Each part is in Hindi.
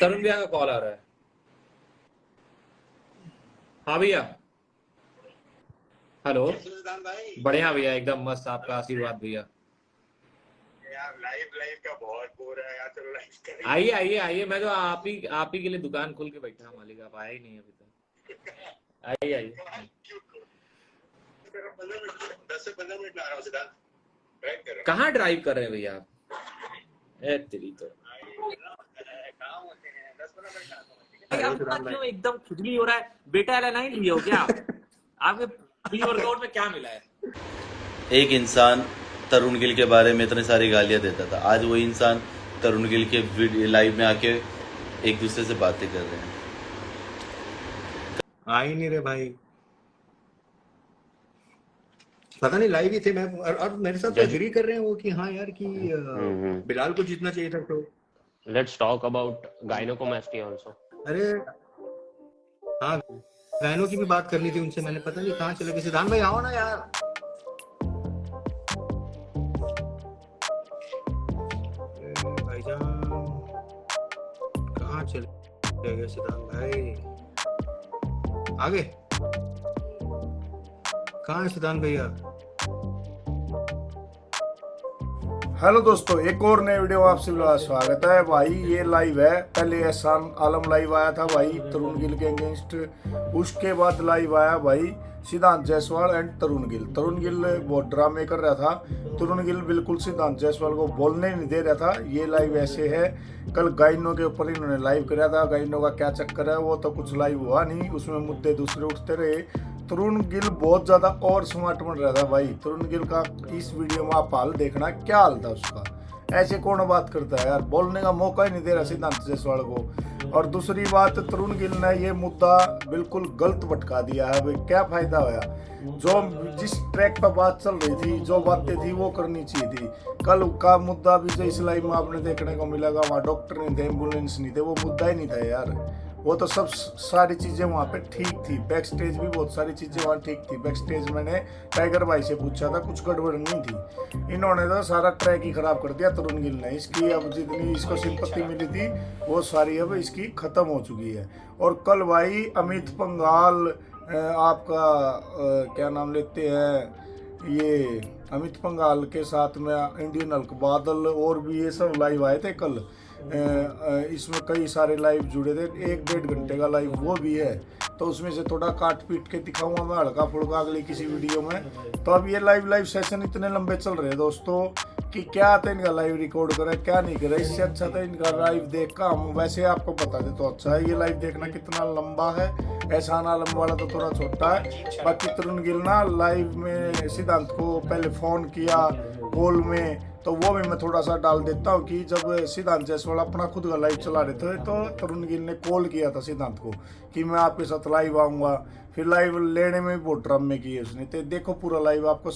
तरुण भैया का कॉल आ रहा है। हाँ भैया। हेलो। भाई बढ़िया भैया, एकदम मस्त, आपका आशीर्वाद भैया। यार लाइव लाइव का बहुत बोर है यार, चलो लाइव करेंगे। आइए आइए आइए, मैं तो आप ही के लिए दुकान खोल के बैठा हूँ मालिक, आप आए ही नहीं अभी तक। आइए आइए। 10 से 15 मिनट में आ रहा हूँ सिद्धांत, ड्राइव कर रहा कहाँ ड्राइव कर रहे हैं भैया आप? ए तेरी तो हूँ। कहाँ होते हैं 10-15 मिनट में आता हूँ, ठीक है? भाई, आपका क्यों एकदम खुजली हो रहा है? बेटा वाला नहीं लिए हो क्या? आपके प्री वर्कआउट में क्या मिला है? एक इंसान तरुण गिल के बारे में इतनी सारी गालियां देता था, आज वही इंसान तरुण गिल के लाइव में आके एक दूसरे से बातें कर रहे हैं। आ ही नहीं रहे भाई, पता नहीं लाइव ही थे। मैं और मेरे साथ तो एग्री कर रहे हैं वो कि हाँ यार कि बिलाल को जीतना चाहिए था। तो Let's talk about gynecomastia also. अरे हाँ, गायनों की भी बात करनी थी उनसे, मैंने पता नहीं कहाँ चले गए। सिद्धांत भाई आओ ना यार। भाईजान कहाँ चले गए सिद्धांत भाई? आगे कहाँ है सिद्धांत भैया? हेलो दोस्तों, एक और नए वीडियो में आपसे स्वागत है भाई। ये लाइव है, पहले एहसान आलम लाइव आया था भाई तरुण गिल के अगेंस्ट, उसके बाद लाइव आया भाई सिद्धांत जायसवाल एंड तरुण गिल। तरुण गिल बहुत ड्रामे कर रहा था, तरुण गिल बिल्कुल सिद्धांत जायसवाल को बोलने नहीं दे रहा था। ये लाइव ऐसे है, कल गाइनों के ऊपर इन्होंने लाइव कराया था। गाइनों का क्या चक्कर है वो तो कुछ लाइव हुआ नहीं, उसमें मुद्दे दूसरे उठते रहे। तरुण गिल बहुत ज्यादा और स्मार्ट बन रहा था भाई। तरुण गिल का इस वीडियो में आप हाल देखना, क्या हाल था उसका। ऐसे कौन बात करता है यार, बोलने का मौका ही नहीं दे रहा सिद्धांत जायसवाल को। और दूसरी बात, तरुण गिल ने ये मुद्दा बिल्कुल गलत भटका दिया है भाई। क्या फायदा होया? जो जिस ट्रैक पर बात चल रही थी, जो बातें थी वो करनी चाहिए थी। कल का मुद्दा भी जो इस लाइव में आपने देखने को मिलेगा, वहाँ डॉक्टर नहीं थे, एम्बुलेंस नहीं थे, वो मुद्दा ही नहीं था यार। वो तो सब सारी चीजें वहाँ पे ठीक थी, बैक स्टेज भी बहुत सारी चीजें वहाँ ठीक थी। बैक स्टेज मैंने टाइगर भाई से पूछा था, कुछ गड़बड़ नहीं थी। इन्होंने तो सारा ट्रैक ही खराब कर दिया तरुण गिल ने। इसकी अब जितनी इसको सिंपत्ति मिली थी वो सारी अब इसकी खत्म हो चुकी है। और कल भाई अमित पंघाल, आपका क्या नाम लेते हैं, ये अमित पंघाल के साथ में इंडियन हल्क बादल और भी ये सब लाइव आए थे कल। इसमें कई सारे लाइव जुड़े थे, 1-1.5 घंटे का लाइव वो भी है। तो उसमें से थोड़ा काट पीट के दिखाऊंगा मैं हल्का फुल्का अगली किसी वीडियो में। तो अब ये लाइव सेशन इतने लंबे चल रहे हैं दोस्तों कि क्या था इनका लाइव रिकॉर्ड करे क्या नहीं करे। इससे अच्छा था इनका लाइव देख का हम वैसे आपको बता दे तो अच्छा है। ये लाइव देखना कितना लंबा है, एहसान आलम वाला तो थोड़ा छोटा है। बाकी तरुण गिल ना लाइव में सिद्धांत को पहले फोन किया कॉल में, तो वो भी मैं थोड़ा सा डाल देता हूँ कि जब सिद्धांत जायसवाल अपना खुद का लाइव चला रहे थे तो तरुण गिल ने कॉल किया था सिद्धांत को कि मैं आपके साथ लाइव आऊँगा। फिर लाइव लेने में भी बहुत ड्रामे किए उसने। तो देखो पूरा लाइव, आपको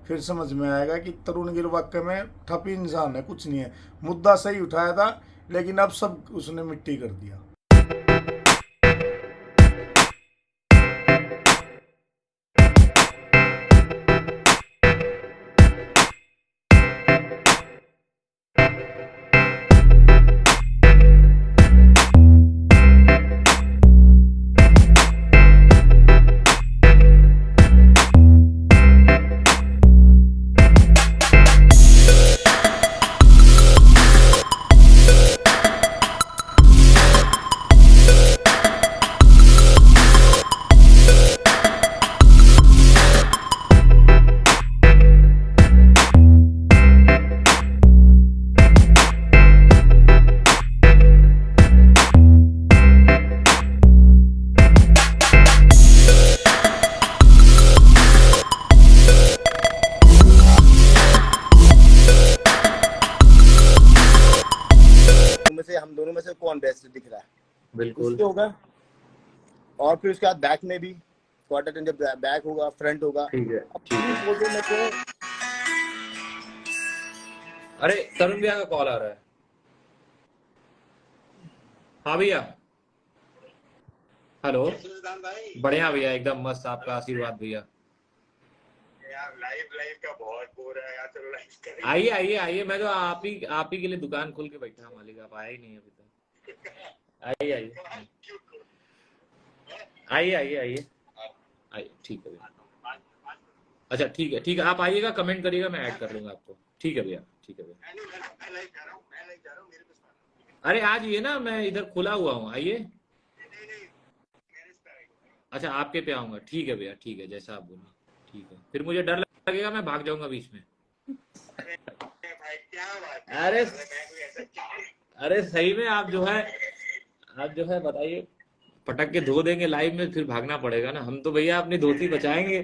फिर समझ में आएगा कि तरुण गिल वाकई में ठपी इंसान है, कुछ नहीं है। मुद्दा सही उठाया था लेकिन अब सब उसने मिट्टी कर दिया। हम दोनों में से कौन बेस्ट दिख रहा है? बिल्कुल इसके होगा। और फिर उसके बाद बैक में भी क्वार्टर टर्न, जब बैक होगा फ्रंट होगा। ठीक है ठीक है। फोटो में तो अरे तरुण भैया का कॉल आ रहा है। हाँ भैया। हेलो। भाई बढ़िया भैया, एकदम मस्त, आपका आशीर्वाद भैया। यार लाइव का बहुत बोर है यार, चलो लाइव करेंगे। आइए आइए आइए, मैं तो आप ही के लिए दुकान खोल के बैठा हूँ मालिक, आप आए ही नहीं अभी तक। आइए आइए आइए आइए आइए आइए, ठीक है भैया। अच्छा ठीक है, आप आइएगा, कमेंट करिएगा, मैं ऐड कर लूंगा आपको। ठीक है भैया, ठीक है भैया। अरे आज ये ना, मैं इधर खुला हुआ हूँ, आइए। अच्छा आपके पे आऊंगा, ठीक है भैया, ठीक है, जैसा आप बोलो। ठीक है, फिर मुझे डर लगेगा, मैं भाग जाऊंगा बीच में। अरे अरे सही में आप जो है बताइए, पटक के धो देंगे लाइव में, फिर भागना पड़ेगा ना। हम तो भैया अपनी धोती बचाएंगे।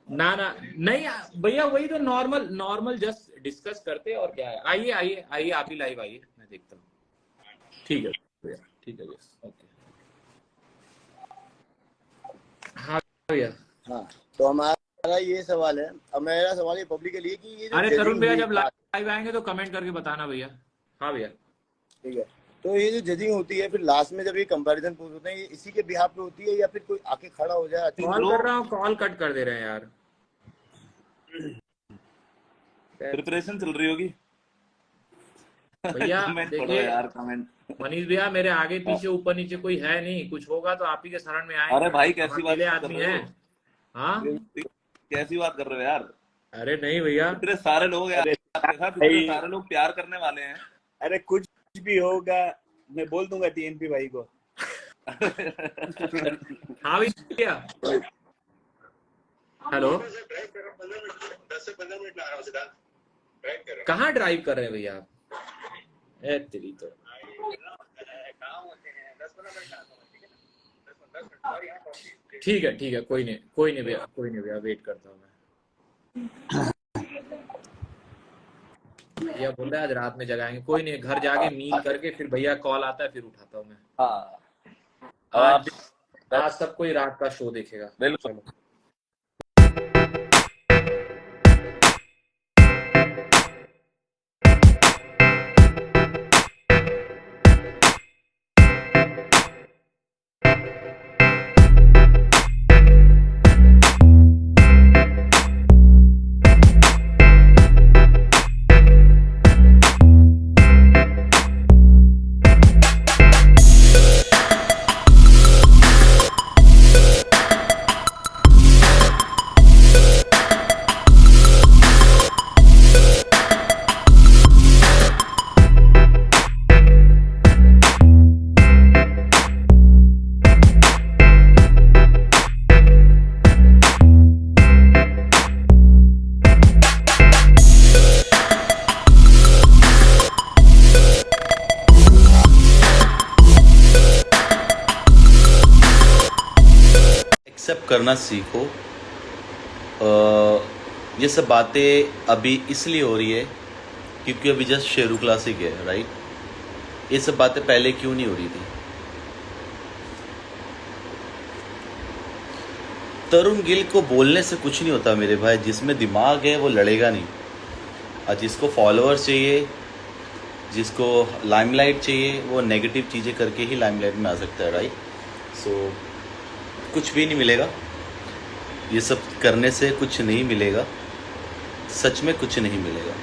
ना ना नहीं भैया, वही तो नॉर्मल जस्ट डिस्कस करते, और क्या है। आइए आइए आइए, आप ही लाइव आइए, मैं देखता हूँ। ठीक है भैया, ठीक है भैया, ओके। हाँ भैया। हाँ, तो हमारा ये सवाल है, अब मेरा सवाल ये पब्लिक के लिए कि ये जो अरे तरुण जजिंग भैया हुई, जब लाइव आएंगे तो कमेंट करके बताना भैया। हाँ भैया, ठीक है, तो ये जो जजिंग होती है, फिर लास्ट में जब ये कंपैरिजन पूछ होते हैं, ये इसी के बिहाफ पे होती है या फिर कोई आके खड़ा हो जाए? कॉल कर रहा हूँ, कॉल कट कर दे रहे हैं यार। प्रिपरेशन चल रही होगी भैया कमेंट पढ़ो देखिए यार, कमेंट। मनीष भैया, मेरे आगे पीछे ऊपर नीचे कोई है नहीं, कुछ होगा तो आप ही के शरण में आए। अरे भाई कैसी बात अकेले कर आदमी रहे है। हो? हाँ कैसी बात कर रहे हो यार? अरे नहीं भैया, इतने सारे लोग यार आपके साथ, इतने सारे लोग प्यार करने वाले हैं। अरे कुछ भी होगा मैं बोल दूंगा टीएनपी भाई को। हाँ भैया, हेलो, 10 से 15 मिनट में आ रहा हूँ सीधा। कहाँ ड्राइव कर रहे हैं भैया आप? ए तेरी तो, ठीक है, कोई नहीं भैया, वेट करता हूँ मैं। भैया बोल रहे हैं आज रात में जगाएंगे, कोई नहीं, घर जाके मील करके फिर भैया कॉल आता है, फिर उठाता हूँ मैं। हाँ आज सब कोई रात का शो देखेगा। बिल्कुल। एक्सेप्ट करना सीखो। ये सब बातें अभी इसलिए हो रही है क्योंकि अभी जस्ट शेरू क्लासिक है, राइट। ये सब बातें पहले क्यों नहीं हो रही थी? तरुण गिल को बोलने से कुछ नहीं होता मेरे भाई, जिसमें दिमाग है वो लड़ेगा नहीं। और जिसको फॉलोअर्स चाहिए, जिसको लाइमलाइट चाहिए, वो नेगेटिव चीज़ें करके ही लाइमलाइट में आ सकता है, राइट। सो कुछ भी नहीं मिलेगा, ये सब करने से कुछ नहीं मिलेगा, सच में कुछ नहीं मिलेगा।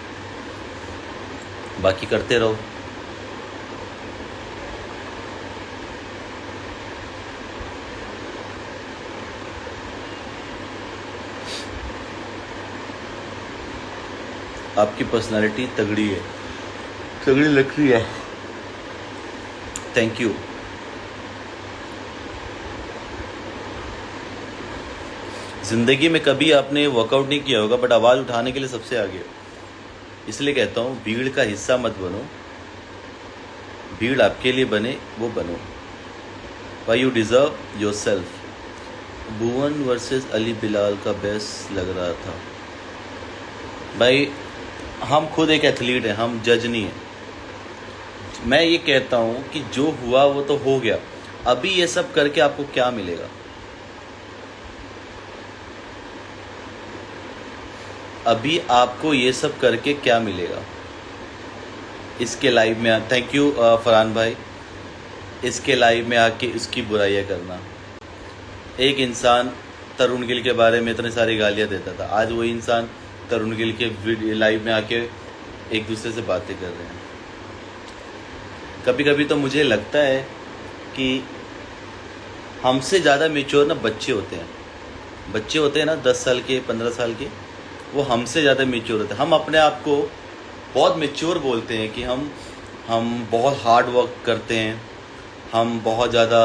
बाकी करते रहो। आपकी पर्सनालिटी तगड़ी है, तगड़ी लग रही है। Thank you. ज़िंदगी में कभी आपने वर्कआउट नहीं किया होगा, बट आवाज़ उठाने के लिए सबसे आगे हो। इसलिए कहता हूँ भीड़ का हिस्सा मत बनो, भीड़ आपके लिए बने वो बनो। Why you deserve your self. Bhuvan versus Ali Bilal का बेस्ट लग रहा था भाई। हम खुद एक एथलीट हैं, हम जज नहीं हैं। मैं ये कहता हूँ कि जो हुआ वो तो हो गया। अभी ये सब करके आपको क्या मिलेगा? अभी आपको ये सब करके क्या मिलेगा? इसके लाइव में थैंक यू फरहान भाई। इसके लाइव में आके इसकी बुराइयां करना। एक इंसान तरुण गिल के बारे में इतनी सारी गालियां देता था, आज वही इंसान तरुण गिल के लाइव में आके एक दूसरे से बातें कर रहे हैं। कभी कभी तो मुझे लगता है कि हमसे ज़्यादा मेच्योर ना बच्चे होते हैं ना 10 साल के 15 साल के, वो हमसे ज़्यादा मेच्योर होते हैं। हम अपने आप को बहुत मेच्योर बोलते हैं कि हम बहुत हार्ड वर्क करते हैं, हम बहुत ज़्यादा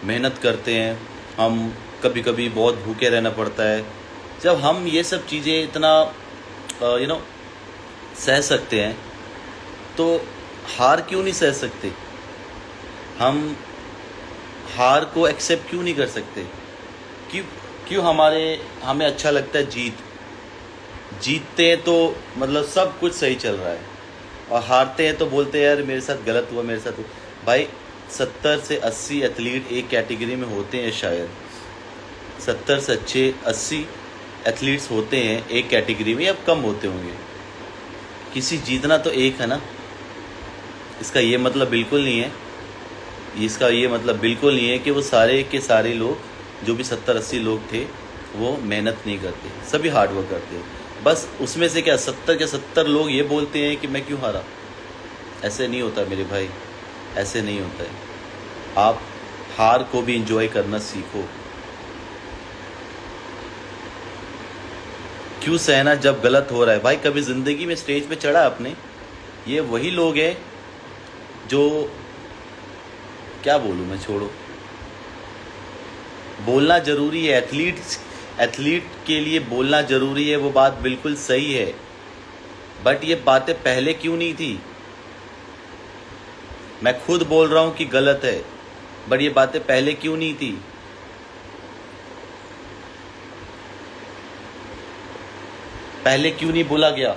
मेहनत करते हैं, हम कभी कभी बहुत भूखे रहना पड़ता है। जब हम ये सब चीज़ें इतना सह सकते हैं तो हार क्यों नहीं सह सकते? हम हार को एक्सेप्ट क्यों नहीं कर सकते? क्यों हमें अच्छा लगता है जीतते हैं तो मतलब सब कुछ सही चल रहा है, और हारते हैं तो बोलते हैं यार मेरे साथ गलत हुआ, मेरे साथ हुआ। भाई 70 से 80 एथलीट एक कैटेगरी में होते हैं, शायद 70 से 80 एथलीट्स होते हैं एक कैटेगरी में, अब कम होते होंगे। किसी जीतना तो एक है ना। इसका ये मतलब बिल्कुल नहीं है कि वो सारे के सारे लोग जो भी 70-80 लोग थे वो मेहनत नहीं करते, सभी हार्ड वर्क करते हैं। बस उसमें से क्या 70 के 70 लोग ये बोलते हैं कि मैं क्यों हारा। ऐसे नहीं होता मेरे भाई, ऐसे नहीं होता है। आप हार को भी एंजॉय करना सीखो। क्यों सहना जब गलत हो रहा है? भाई कभी ज़िंदगी में स्टेज पे चढ़ा आपने? ये वही लोग हैं जो, क्या बोलूँ मैं, छोड़ो। बोलना ज़रूरी है, एथलीट के लिए बोलना ज़रूरी है, वो बात बिल्कुल सही है। बट ये बातें पहले क्यों नहीं थी? मैं खुद बोल रहा हूँ कि गलत है, बट ये बातें पहले क्यों नहीं थी? पहले क्यों नहीं बोला गया?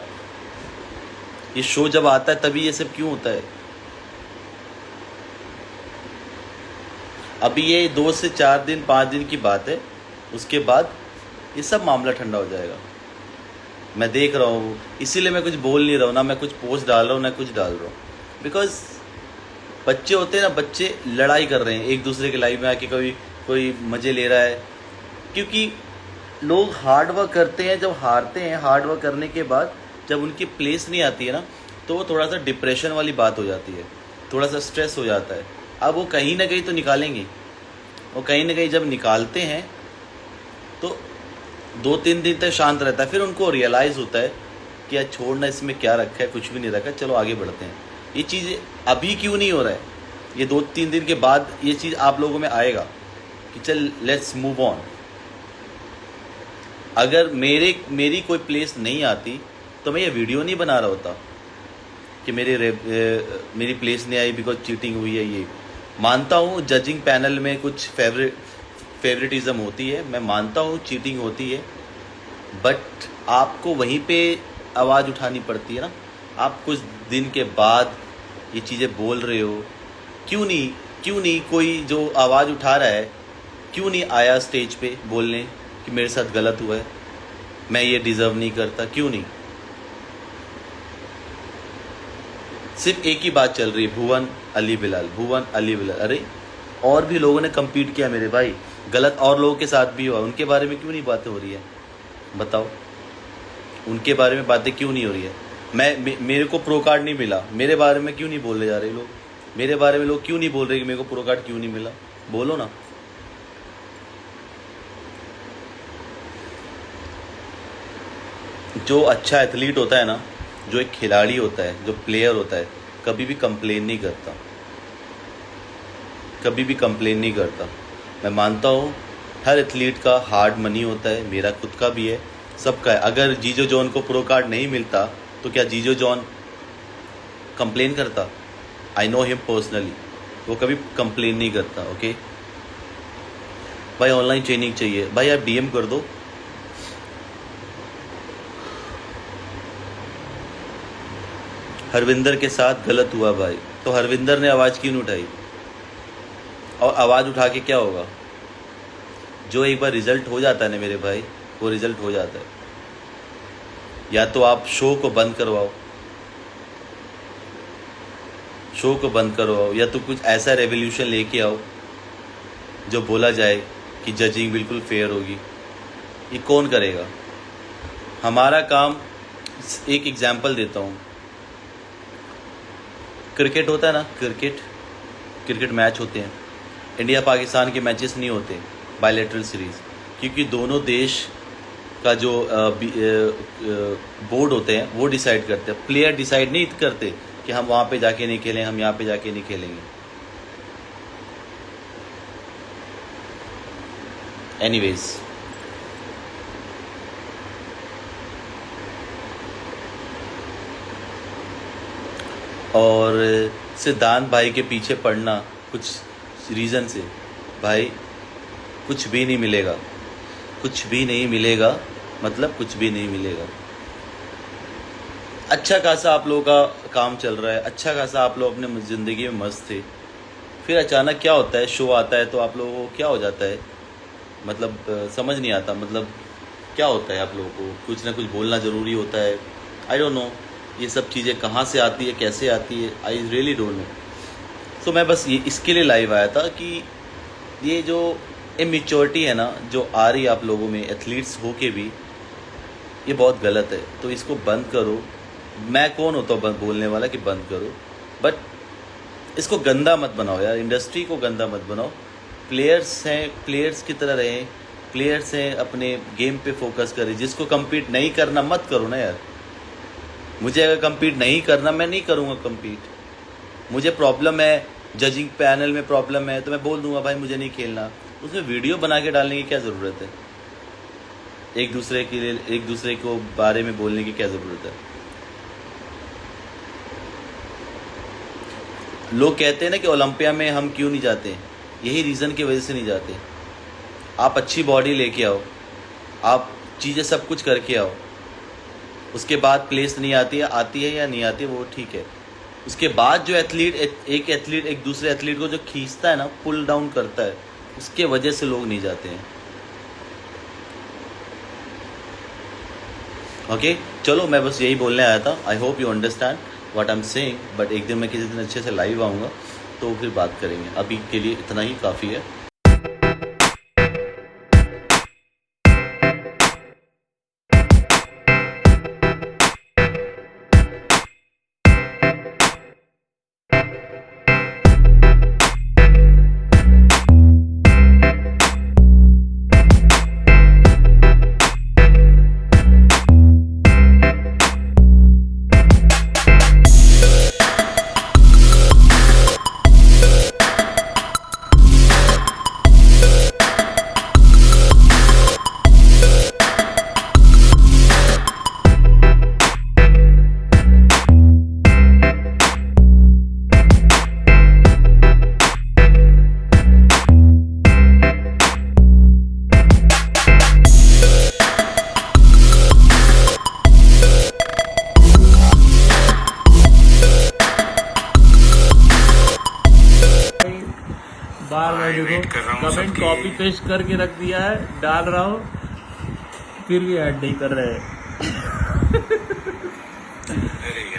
ये शो जब आता है तभी ये सब क्यों होता है? अभी ये 2 से 4 दिन 5 दिन की बात है, उसके बाद ये सब मामला ठंडा हो जाएगा। मैं देख रहा हूँ, इसीलिए मैं कुछ बोल नहीं रहा हूँ ना, मैं कुछ पोस्ट डाल रहा हूँ ना कुछ डाल रहा हूँ। बिकॉज बच्चे होते हैं ना, बच्चे लड़ाई कर रहे हैं एक दूसरे के लाइफ में आके, कोई मज़े ले रहा है। क्योंकि लोग हार्ड वर्क करते हैं, जब हारते हैं हार्ड वर्क करने के बाद जब उनकी प्लेस नहीं आती है ना, तो वो थोड़ा सा डिप्रेशन वाली बात हो जाती है, थोड़ा सा स्ट्रेस हो जाता है। अब वो कहीं ना कहीं तो निकालेंगे, वो कहीं ना कहीं जब निकालते हैं तो 2-3 दिन तक शांत रहता है, फिर उनको रियलाइज़ होता है कि यार छोड़ना, इसमें क्या रखा है, कुछ भी नहीं रखा, चलो आगे बढ़ते हैं। ये चीज़ अभी क्यों नहीं हो रहा है? ये 2-3 दिन के बाद ये चीज़ आप लोगों में आएगा कि चल लेट्स मूव ऑन। अगर मेरी कोई प्लेस नहीं आती तो मैं ये वीडियो नहीं बना रहा होता कि मेरी प्लेस नहीं आई बिकॉज चीटिंग हुई है। ये मानता हूँ जजिंग पैनल में कुछ फेवरेटिज्म होती है, मैं मानता हूँ चीटिंग होती है, बट आपको वहीं पे आवाज़ उठानी पड़ती है ना। आप कुछ दिन के बाद ये चीज़ें बोल रहे हो, क्यों नहीं कोई जो आवाज़ उठा रहा है क्यों नहीं आया स्टेज पे बोलने कि मेरे साथ गलत हुआ है, मैं ये डिज़र्व नहीं करता? क्यों नहीं? सिर्फ एक ही बात चल रही है, भुवन अली बिलाल। अरे और भी लोगों ने कम्पीट किया मेरे भाई, गलत और लोगों के साथ भी हुआ, उनके बारे में क्यों नहीं बातें हो रही है? बताओ, उनके बारे में बातें क्यों नहीं हो रही है? मेरे को प्रो कार्ड नहीं मिला, मेरे बारे में क्यों नहीं बोलने जा रहे लोग? मेरे बारे में लोग क्यों नहीं बोल रहे कि मेरे को प्रो कार्ड क्यों नहीं मिला? बोलो ना। जो अच्छा एथलीट होता है ना, जो एक खिलाड़ी होता है, जो प्लेयर होता है, कभी भी कंप्लेन नहीं करता, कभी भी कंप्लेन नहीं करता। मैं मानता हूँ हर एथलीट का हार्ड मनी होता है, मेरा खुद का भी है, सबका है। अगर जीजो जॉन को प्रो कार्ड नहीं मिलता तो क्या जीजो जॉन कंप्लेन करता? आई नो हिम पर्सनली, वो कभी कंप्लेन नहीं करता। ओके भाई, ऑनलाइन ट्रेनिंग चाहिए भाई, आप डीएम कर दो। हरविंदर के साथ गलत हुआ भाई, तो हरविंदर ने आवाज़ क्यों नहीं उठाई? और आवाज़ उठा के क्या होगा? जो एक बार रिजल्ट हो जाता है ना मेरे भाई, वो रिजल्ट हो जाता है। या तो आप शो को बंद करवाओ, या तो कुछ ऐसा रेवोल्यूशन लेके आओ जो बोला जाए कि जजिंग बिल्कुल फेयर होगी। ये कौन करेगा? हमारा काम, एक एग्जाम्पल देता हूँ, क्रिकेट होता है ना, क्रिकेट मैच होते हैं, इंडिया पाकिस्तान के मैचेस नहीं होते बायलैटरल सीरीज़, क्योंकि दोनों देश का जो बोर्ड होते हैं वो डिसाइड करते हैं। प्लेयर डिसाइड नहीं करते कि हम वहाँ पे जाके नहीं खेलें, हम यहाँ पे जाके नहीं खेलेंगे। एनीवेज, और सिद्धांत भाई के पीछे पड़ना कुछ रीज़न से, भाई कुछ भी नहीं मिलेगा, कुछ भी नहीं मिलेगा, मतलब कुछ भी नहीं मिलेगा। अच्छा खासा आप लोगों का काम चल रहा है, अच्छा खासा आप लोग अपने ज़िंदगी में मस्त थे, फिर अचानक क्या होता है, शो आता है तो आप लोगों को क्या हो जाता है, मतलब समझ नहीं आता, मतलब क्या होता है आप लोगों को, कुछ ना कुछ बोलना ज़रूरी होता है। आई डोंट नो ये सब चीज़ें कहाँ से आती है, कैसे आती है, आई रियली डोंट नो। तो मैं बस ये इसके लिए लाइव आया था कि ये जो इमेच्योरिटी है ना जो आ रही है आप लोगों में, एथलीट्स हो के भी, ये बहुत गलत है। तो इसको बंद करो। मैं कौन होता हूँ बोलने वाला कि बंद करो, बट इसको गंदा मत बनाओ यार, इंडस्ट्री को गंदा मत बनाओ। प्लेयर्स हैं, प्लेयर्स की तरह रहें, प्लेयर्स हैं, अपने गेम पे फोकस करें। जिसको कम्पीट नहीं करना मत करो ना यार। मुझे अगर कम्पीट नहीं करना, मैं नहीं करूँगा कम्पीट। मुझे प्रॉब्लम है, जजिंग पैनल में प्रॉब्लम है, तो मैं बोल दूंगा भाई मुझे नहीं खेलना। उसमें वीडियो बना के डालने की क्या ज़रूरत है, एक दूसरे के लिए, एक दूसरे को बारे में बोलने की क्या ज़रूरत है। लोग कहते हैं ना कि ओलंपिया में हम क्यों नहीं जाते, यही रीज़न की वजह से नहीं जाते। आप अच्छी बॉडी लेके आओ, आप चीज़ें सब कुछ करके आओ, उसके बाद प्लेस नहीं आती है या नहीं आती है वो ठीक है। उसके बाद जो एथलीट, एक एथलीट एक दूसरे एथलीट को जो खींचता है ना, पुल डाउन करता है, उसके वजह से लोग नहीं जाते हैं। ओके, चलो मैं बस यही बोलने आया था। I hope you understand what I am saying. But एक दिन मैं किसी दिन अच्छे से लाइव आऊँगा तो फिर बात करेंगे। अभी के लिए इतना ही काफ़ी है। बार बार देखो कमेंट कॉपी पेस्ट करके रख दिया है, डाल रहा हूँ, फिर भी ऐड नहीं कर रहे हैं।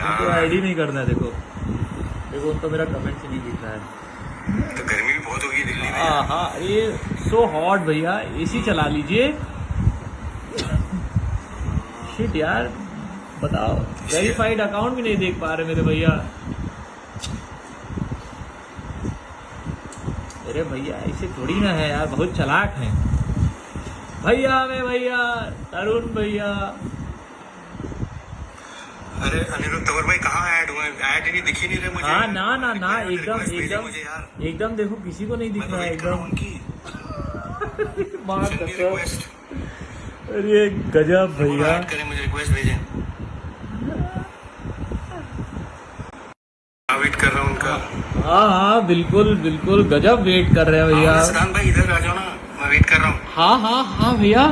उनको ऐड ही नहीं करना है। देखो उनको मेरा कमेंट से नहीं दिख रहा है। तो गर्मी भी बहुत होगी दिल्ली में। हाँ, ये सो हॉट भैया, एसी चला लीजिए। शिट यार, बताओ, वेरीफाइड अकाउंट भी नहीं देख पा रहे मेरे भैया। अरे भैया ऐसे थोड़ी ना है यार, बहुत चालाक हैं भैया। मैं भैया तरुण भैया। अरे अनिरुद्ध तंवर भाई कहाँ ऐड हुए? ऐड ही नहीं, दिख ही नहीं रहे मुझे। हाँ ना, एकदम मुझे यार, एकदम देखो किसी को नहीं दिख रहा है एकदम। उनकी मां कसम। अरे गजब भैया। ऐड करें, मुझे रिक्वेस्ट भेजें। वेट कर रहा हूँ उनका। हाँ बिल्कुल गजब वेट कर रहे हैं भैया। सिद्धांत भाई इधर आ जाओ ना, मैं वेट कर रहा हूँ। हाँ भैया।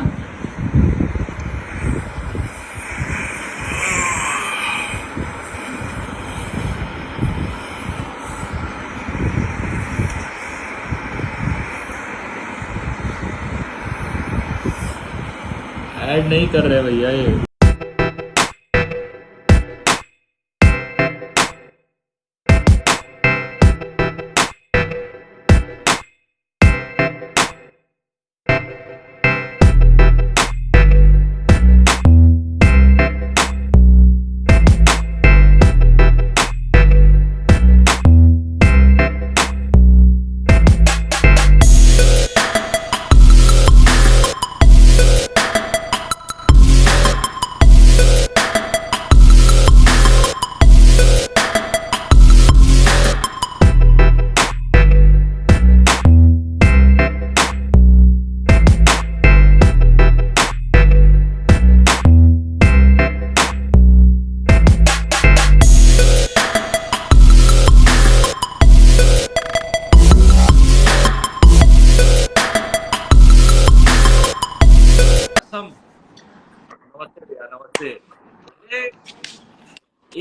ऐड नहीं कर रहे भैया ये।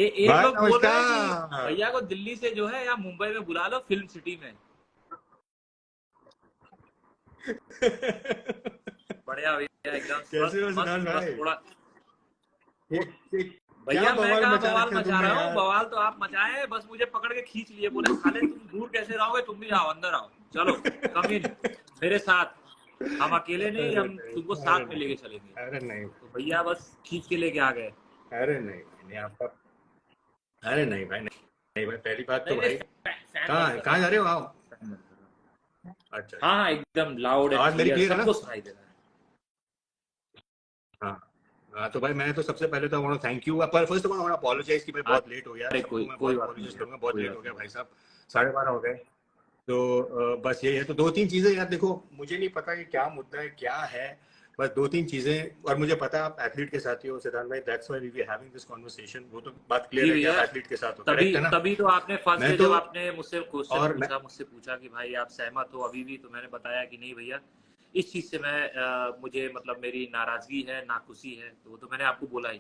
एक भाई लोग बोल रहे हैं कि नमस्कार। भैया को दिल्ली से जो है या मुंबई में बुला लो फिल्म सिटी में। बढ़िया भैया एकदम कैसे हो मस्त सिद्धांत मस्त, बस भाई? थोड़ा क्या भैया मैं कहा मचा बवाल रखा है मचा तुमने रहा हूँ, यार? बवाल तो आप मचाए, बस मुझे पकड़ के खींच लिए, बोले साले तुम दूर कैसे रहोगे, तुम भी आओ अंदर आओ, चलो कम इन मेरे साथ, हम अकेले नहीं, हम तुमको साथ में लेके चलेंगे। अरे नहीं, तो भैया बस खींच के लेके आ गए। अरे नहीं आपका, अरे नहीं भाई, नहीं भाई, पहली बात तो नहीं भाई नहीं कहाँ जा रहे हो आप? अच्छा, हाँ हाँ एकदम लाउड एंड आवाज मेरी क्लियर, clear है ना? सबको सुनाई दे रहा है। हाँ तो भाई मैं तो सबसे पहले तो वांट थैंक यू, पर first of all I apologize कि मैं बहुत लेट हो गया, अरे सबको मैं कोई बहुत बात अपोलोजाइज नहीं, करूंगा, बहुत कोई लेट बात हो गया नहीं। भाई साहब, 12:30 हो गए। तो बस यही है, तो 2-3 चीजें यार, देखो मुझे नहीं पता कि क्या मुद्दा है क्या है, बस 2-3 चीजें, और मुझे पता है आप एथलीट के साथ ही हो सिद्धांत भाई, that's why we are having this conversation, वो तो बात क्लियर जी है कि भैया, आप एथलीट के साथ हो, तभी करेक्ट है ना? तभी तो आपने फर्स्ट मैं डे तो जब आपने मुझसे क्वेश्चन और मैं पूछा, मुझसे पूछा कि भाई आप सहमत हो अभी भी, तो मैंने बताया कि नहीं भैया इस चीज से मैं मुझे मतलब मेरी नाराजगी है, नाखुशी है, तो वो तो मैंने आपको बोला ही।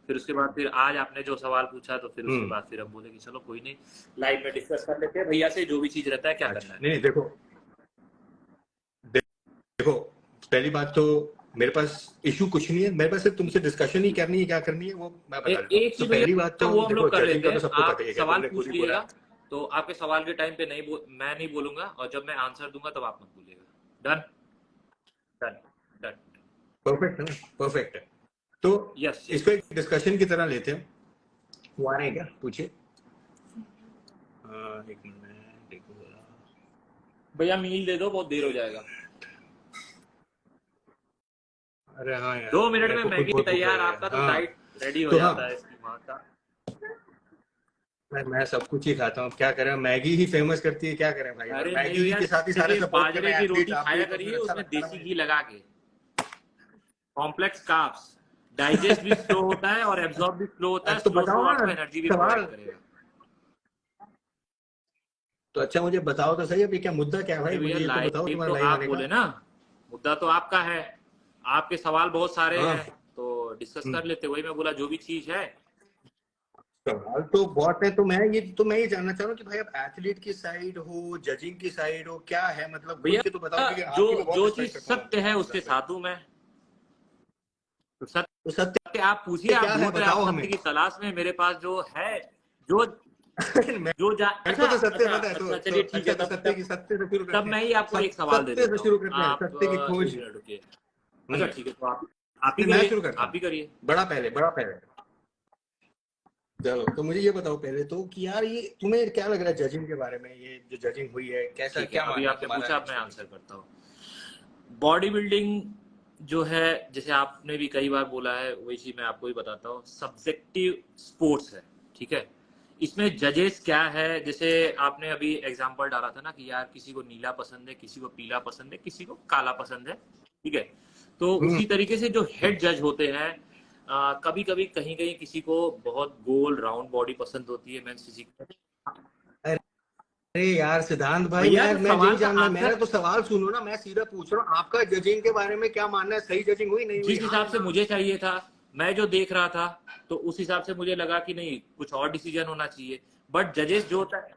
फिर उसके बाद फिर आज आपने जो सवाल पूछा, तो फिर उसके बाद फिर हम बोले कि चलो कोई नहीं, लाइव में डिस्कस कर लेते हैं भैया से, जो भी चीज रहता है क्या करना है। नहीं देखो पहली बात तो मेरे पास इशू कुछ नहीं है, मेरे पास सिर्फ तुमसे डिस्कशन ही करनी है, क्या करनी है वो मैं बता देता हूँ। एक तो चीज पहली बात तो वो हम देखो, लोग कर जजिंग लेते का हैं, तो सबको आप पता ही है, सवाल तुमने पूछ खुद ही बोला। लीजिएगा, तो आपके सवाल के टाइम पे मैं नहीं बोलूंगा, और जब मैं आंसर दूंगा तब आप मत बोलिएगा। Done done done. परफेक्ट है ना, परफेक्ट है। तो यस इसको एक डिस्कशन की तरह लेते हैं, वो आ रहे हैं क्या, पूछिए। एक मिनट देखो जरा। भैया मील दे दो, बहुत देर हो जाएगा। अरे हाँ यार, 2 मिनट मेरे में को खुद मैगी बहुत भूख तैयार, लगा है। आपका तो हाँ, डाइट रेडी हो तो जाता हाँ, है इसकी माँ का। मैं सब कुछ ही खाता हूँ, क्या करें, मैगी ही फेमस करती है, क्या करें भाई, अरे नहीं मैगी ही भैया, के साथ ही सारे सिर्फ सपोर्ट कर बाजरे रहे हैं की एथलीट, रोटी आप खाया भी, तो फिर करिए, अच्छा उसमें लगता है ना देसी भाई। घी लगा के, कॉम्प्लेक्स कार्ब्स, डाइजेस्ट भी स्लो होता है और एब्जॉर्ब भी स्लो होता है, तो स्लो बताओ स्लो आपको ना एनर्जी भी सवाल, प्रोवाइड करेगा। तो अच्छा मुझे बताओ तो सही, अभी क्या मुद्दा क्या है भाई, नहीं भैया, मुझे ये तो बताओ लाइव तुम्हारा तो लाइव आप आने का। बोले ना, मुद्दा तो आपका है, आपके सवाल बहुत सारे हाँ, हैं, तो डिस्कस कर लेते, वही मैं बोला जो भी चीज है। सवाल तो बहुत है, तो मैं ये जानना चाह रहा हूँ कि भाई आप एथलीट की साइड हो, जजिंग की साइड हो, क्या है, मतलब खुल भैया के तो बताओ, क्योंकि जो आपकी मैं बहुत जो रिस्पेक्ट चीज करता हूँ सत्य है उसके सिद्धांत भाई। साथ हूं मैं, तो तो सत्य सत्य आप पूछिए, आप क्या है ढूंढ रहे हैं, आप बताओ सत्य हमें। की तलाश में, मेरे पास जो है, जो मेरे को अच्छा तो सत्य अच्छा पता है, अच्छा, चलिए ठीक अच्छा है, तो सत्य से शुरू तब करते मैं हैं, ही आपको एक सवाल दे सत्य से देता शुरू हूँ, करते हैं, आप सत्य की खोज। 1 मिनट रुकिए। अच्छा ठीक है, तो आप ही मैं करिए, शुरू करता आप ही हूँ, करिए। बड़ा पहले चलो, तो मुझे ये बताओ पहले तो कि यार ये तुम्हें क्या लग रहा है जजिंग के बारे में, ये जो जजिंग हुई है, कैसा, ठीक है, क्या अभी मानना है आपने तुम्हारा पूछा, अब मैं इसको आंसर लेके? करता हूँ। बॉडी बिल्डिंग जो है, जैसे आपने भी कई बार बोला है, वही चीज मैं आपको भी बताता हूँ, सब्जेक्टिव स्पोर्ट्स है, ठीक है। इसमें जजेस क्या है, जैसे आपने अभी एग्जांपल डाला था ना कि यार किसी को नीला पसंद है, किसी को पीला पसंद है, किसी को काला पसंद है, ठीक है। तो उसी तरीके से जो हेड जज होते हैं, कभी कभी कहीं कहीं किसी को बहुत गोल राउंड बॉडी पसंद होती है, मेंस फिजिक। अरे यार सिद्धांत भाई, भैया तो मैं यही सवाल का जानना है, मेरा आंसर तो सवाल सुनो ना, मैं सीधा पूछ रहा हूँ आपका जजिंग के बारे में क्या मानना है, सही जजिंग हुई नहीं हुई, जिस हाँ हिसाब या से ना? मुझे चाहिए था, मैं जो देख रहा था, तो उस हिसाब से मुझे लगा कि नहीं, कुछ और डिसीजन होना चाहिए, बट जजेस जो होता है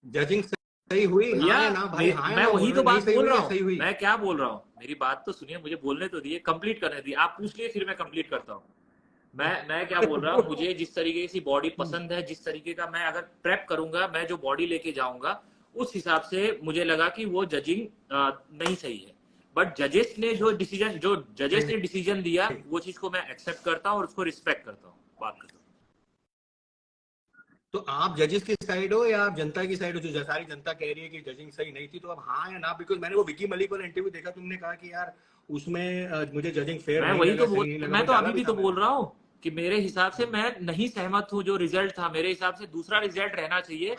जजिंग सही हुई, भैया, हाँ या ना भाई, हाँ या मैं ना वही बोल तो रहे, नहीं बात सही बोल हुई रहा या सही हूँ, हुई? मैं क्या बोल रहा हूँ, मेरी बात तो सुनिए, मुझे बोलने तो दिए, कंप्लीट करने दिए, आप पूछ लिए फिर मैं कंप्लीट करता हूँ। मैं क्या बोल रहा हूँ, मुझे जिस तरीके की बॉडी पसंद है, जिस तरीके का मैं अगर प्रेप करूंगा, मैं जो बॉडी लेके जाऊंगा, उस हिसाब से मुझे लगा कि वो जजिंग नहीं सही है, बट जजेस ने जो जजेस ने डिसीजन दिया, वो चीज को मैं एक्सेप्ट करता हूँ और उसको रिस्पेक्ट करता हूँ, बात करता हूँ। तो आप जजेस की साइड हो या आप जनता की साइड हो, जो सारी जनता कह रही है कि जजिंग सही नहीं थी, तो अब हाँ या ना? बिकॉज मैंने वो विकी मलिक वाला इंटरव्यू देखा, तुमने कहा कि यार उसमें मुझे जजिंग फेयर मैं नहीं वही लगा, तो सही बोल नहीं लगा, मैं वो तो डाला अभी भी भी था तो बोल रहा हूँ कि मेरे हिसाब से मैं नहीं सहमत हूँ, जो रिजल्ट था मेरे हिसाब से दूसरा रिजल्ट रहना चाहिए,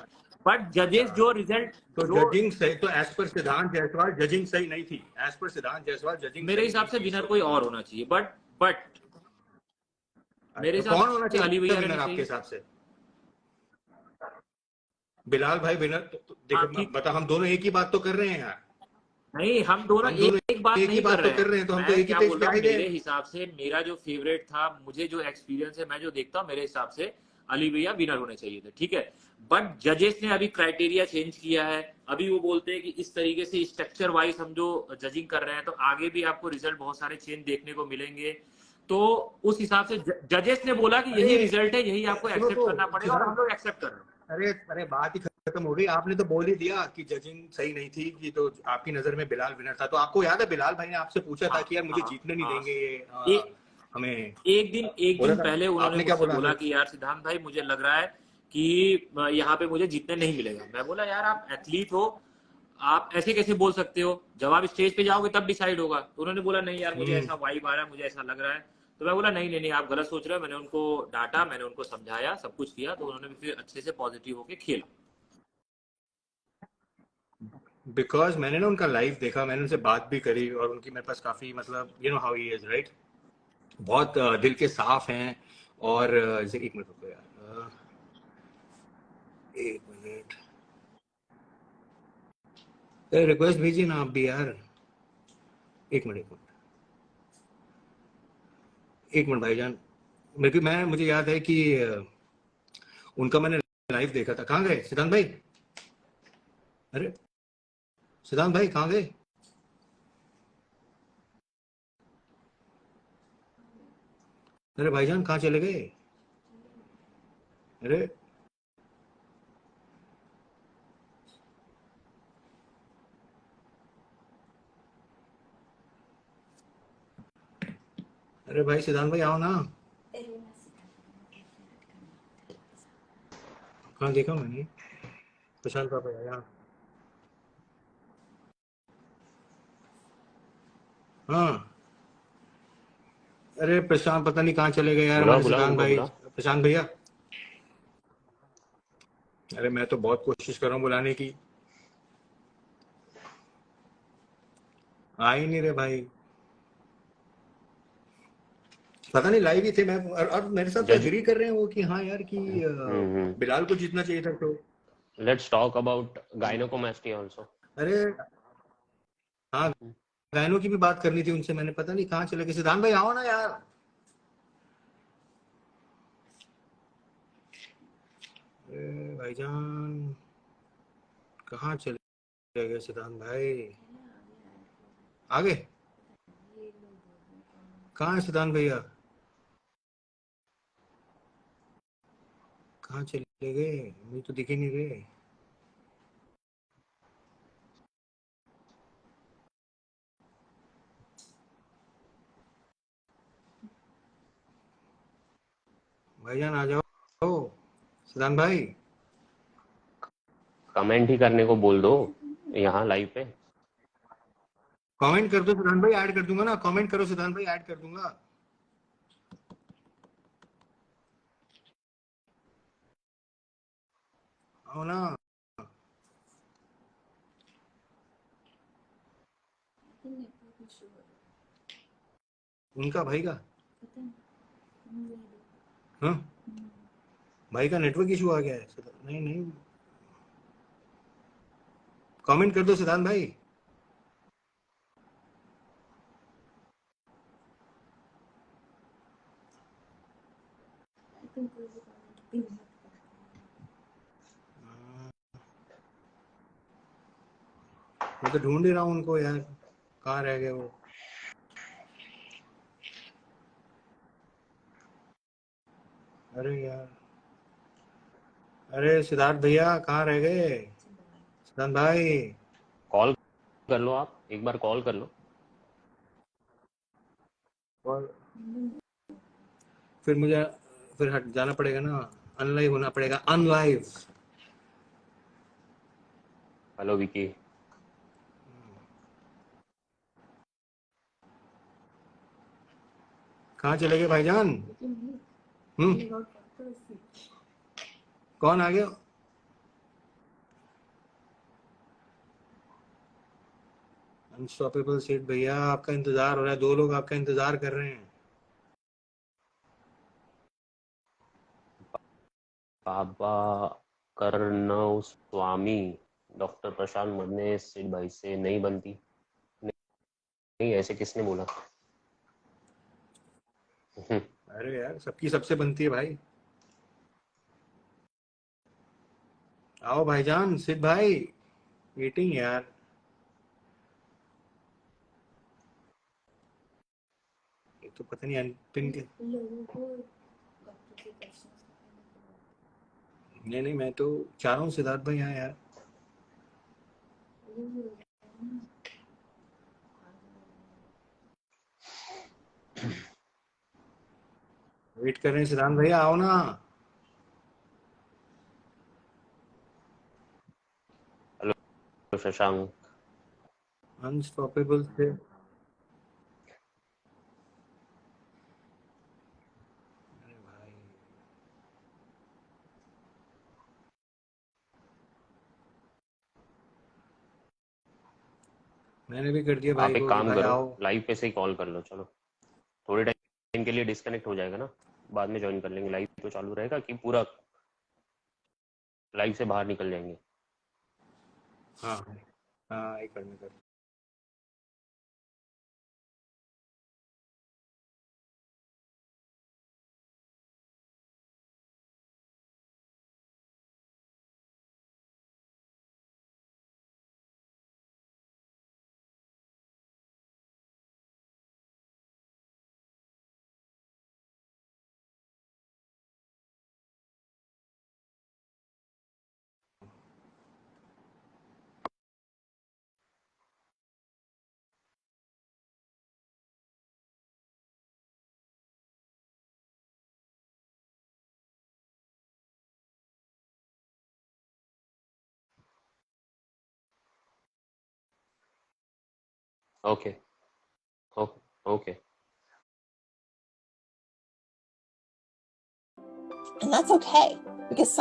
बट जजेस जो रिजल्ट तो जो जजिंग सही, तो एज पर सिद्धांत जायसवाल जजिंग सही नहीं थी, एज पर सिद्धांत जायसवाल जजिंग मेरे सही हिसाब नहीं से थी विनर इस कोई वक्त। और होना चाहिए, बट मेरे अच्छा, हिसाब कौन होना से अली चाहिए भैया विनर रहने आपके चाहिए। हिसाब से? बिलाल भाई विनर? तो हाँ देखो ठीक, बता, हम दोनों एक ही बात तो कर रहे हैं यार। नहीं, हम दोनों हम दोनों एक बात एक ही नहीं बात कर तो रहे कर हैं। रहे हैं, तो हम तो मैं एक ही क्या पेज बोल पे रहा हूँ, आए गए। मेरे हिसाब से मेरा जो फेवरेट था, मुझे जो एक्सपीरियंस है, मैं जो देखता हूँ, मेरे हिसाब से अली भैया विनर होने चाहिए थे, ठीक है। बट जजेस ने अभी क्राइटेरिया चेंज किया है। अभी वो बोलते हैं कि इस तरीके से स्ट्रक्चर वाइज हम जो जजिंग कर रहे हैं, तो आगे भी आपको रिजल्ट बहुत सारे चेंज देखने को मिलेंगे। तो उस हिसाब से जजेस ने बोला कि यही अरे रिजल्ट है, यही आपको सुनो एक्सेप्ट तो करना पड़ेगा, और हम सिद्धांत, लोग एक्सेप्ट कर रहे हैं। अरे अरे बात ही खत्म हो गई। आपने तो बोल ही दिया कि जजिंग सही नहीं थी, कि तो आपकी नजर में बिलाल विनर था। तो आपको याद है बिलाल भाई ने आपसे पूछा था हाँ, कि यार मुझे हाँ, जीतने नहीं हाँ। देंगे ये, एक हमें एक बोला दिन था। पहले उन्होंने आपने क्या मुझसे बोला बोला फिर? कि यार सिद्धांत भाई, मुझे लग रहा है कि यहाँ पे मुझे जीतने नहीं मिलेगा। मैं बोला यार, आप एथलीट हो, आप ऐसे कैसे बोल सकते हो, जब आप स्टेज पे जाओगे तब डिसाइड होगा। तो उन्होंने बोला नहीं यार, मुझे हम्म। ऐसा वाइब आ रहा है, मुझे ऐसा लग रहा है। तो मैं बोला नहीं नहीं नहीं, आप गलत सोच रहे हो। मैंने उनको डांटा, मैंने उनको समझाया, सब कुछ किया, तो उन्होंने भी फिर अच्छे से पॉजिटिव होके खेला। बिकॉज मैंने ना उनका लाइव देखा, मैंने उनसे बात भी करी, और उनकी मेरे पास काफी, मतलब you know how he is, right. बहुत दिल के साफ हैं। और जैसे एक मिनट रुको यार, एक मिनट, रिक्वेस्ट भेजिए ना आप भी यार। एक मिनट, एक मिनट, एक मिनट भाईजान। मुझे याद है कि उनका मैंने लाइव देखा था। कहाँ गए सिद्धांत भाई? अरे सिद्धांत भाई कहाँ गए? अरे भाईजान कहाँ चले गए? अरे अरे भाई सिद्धांत भाई आओ ना। कहाँ देखा मैंने? प्रशांत पापा यहाँ। हाँ। अरे प्रशांत पता नहीं कहाँ चले गए यार, बुलाओ हमारे बुलाओ सिद्धांत उनको भाई। बुलाओ। प्रशांत भैया, अरे मैं तो बहुत कोशिश कर रहा हूँ बुलाने की, आ ही नहीं रहे भाई। पता नहीं लाइव ही थे। मैं और मेरे साथ तो जज एग्री कर रहे हैं वो कि हाँ यार कि बिलाल को जीतना चाहिए था। तो लेट्स टॉक अबाउट गायनोकोमेस्टी आल्सो। अरे हाँ, गायनों की भी बात करनी थी उनसे, मैंने पता नहीं कहाँ चले गए। सिद्धांत भाई आओ ना यार। अरे भाईजान कहाँ चले गए सिद्धांत भाई? आ गए? कहाँ है सिद्धांत भैया? कहाँ चले गए? मुझे तो दिख ही नहीं रहे। भाईजान आ जाओ। सिद्धांत भाई कमेंट ही करने को बोल दो यहाँ लाइव पे। कमेंट कर दो सिद्धांत भाई, ऐड कर दूंगा ना। कमेंट करो सिद्धांत भाई, ऐड कर दूंगा। आओ ना। उनका भाई का? हाँ, भाई का नेटवर्क इशू आ गया है। नहीं नहीं, कमेंट कर दो सिद्धांत भाई। मैं तो ढूंढ ही रहा हूँ उनको यार, कहाँ रह गए वो। अरे यार, अरे सिद्धार्थ भैया कहाँ रह गए? सिद्धांत भाई। कॉल कर लो, आप एक बार कॉल कर लो। और फिर मुझे फिर हट जाना पड़ेगा ना, अनलाइव होना पड़ेगा, अनलाइव। हेलो विकी। कहाँ चले गए भाईजान? कौन आ गया? अनस्टॉपेबल सेठ भैया आपका इंतजार हो रहा है, 2 लोग आपका इंतजार कर रहे हैं। बाबा कर्णव स्वामी, डॉक्टर प्रशांत मरने सेठ भाई से नहीं बनती। नहीं, ऐसे किसने बोला? अरे यार सबकी सबसे बनती है भाई। आओ भाईजान, सिद्ध भाई, मीटिंग यार। ये तो पता नहीं अनपिन के। नहीं, मैं तो चाह रहा हूँ सिद्धार्थ भाई यहाँ यार। वेट कर रहे हैं सिद्धांत भैया, आओ ना। हेलो शशांक। अनस्टॉपेबल थे। अरे भाई मैंने भी कर दिया भाई आप एक को कि काम भाई करो, आओ। लाइव पे से ही कॉल कर लो। चलो थोड़े टाइम के लिए डिस्कनेक्ट हो जाएगा ना, बाद में ज्वाइन कर लेंगे। लाइव तो चालू रहेगा कि पूरा लाइव से बाहर निकल जाएंगे? हाँ हाँ, एक करने कर। Okay okay okay. And that's okay because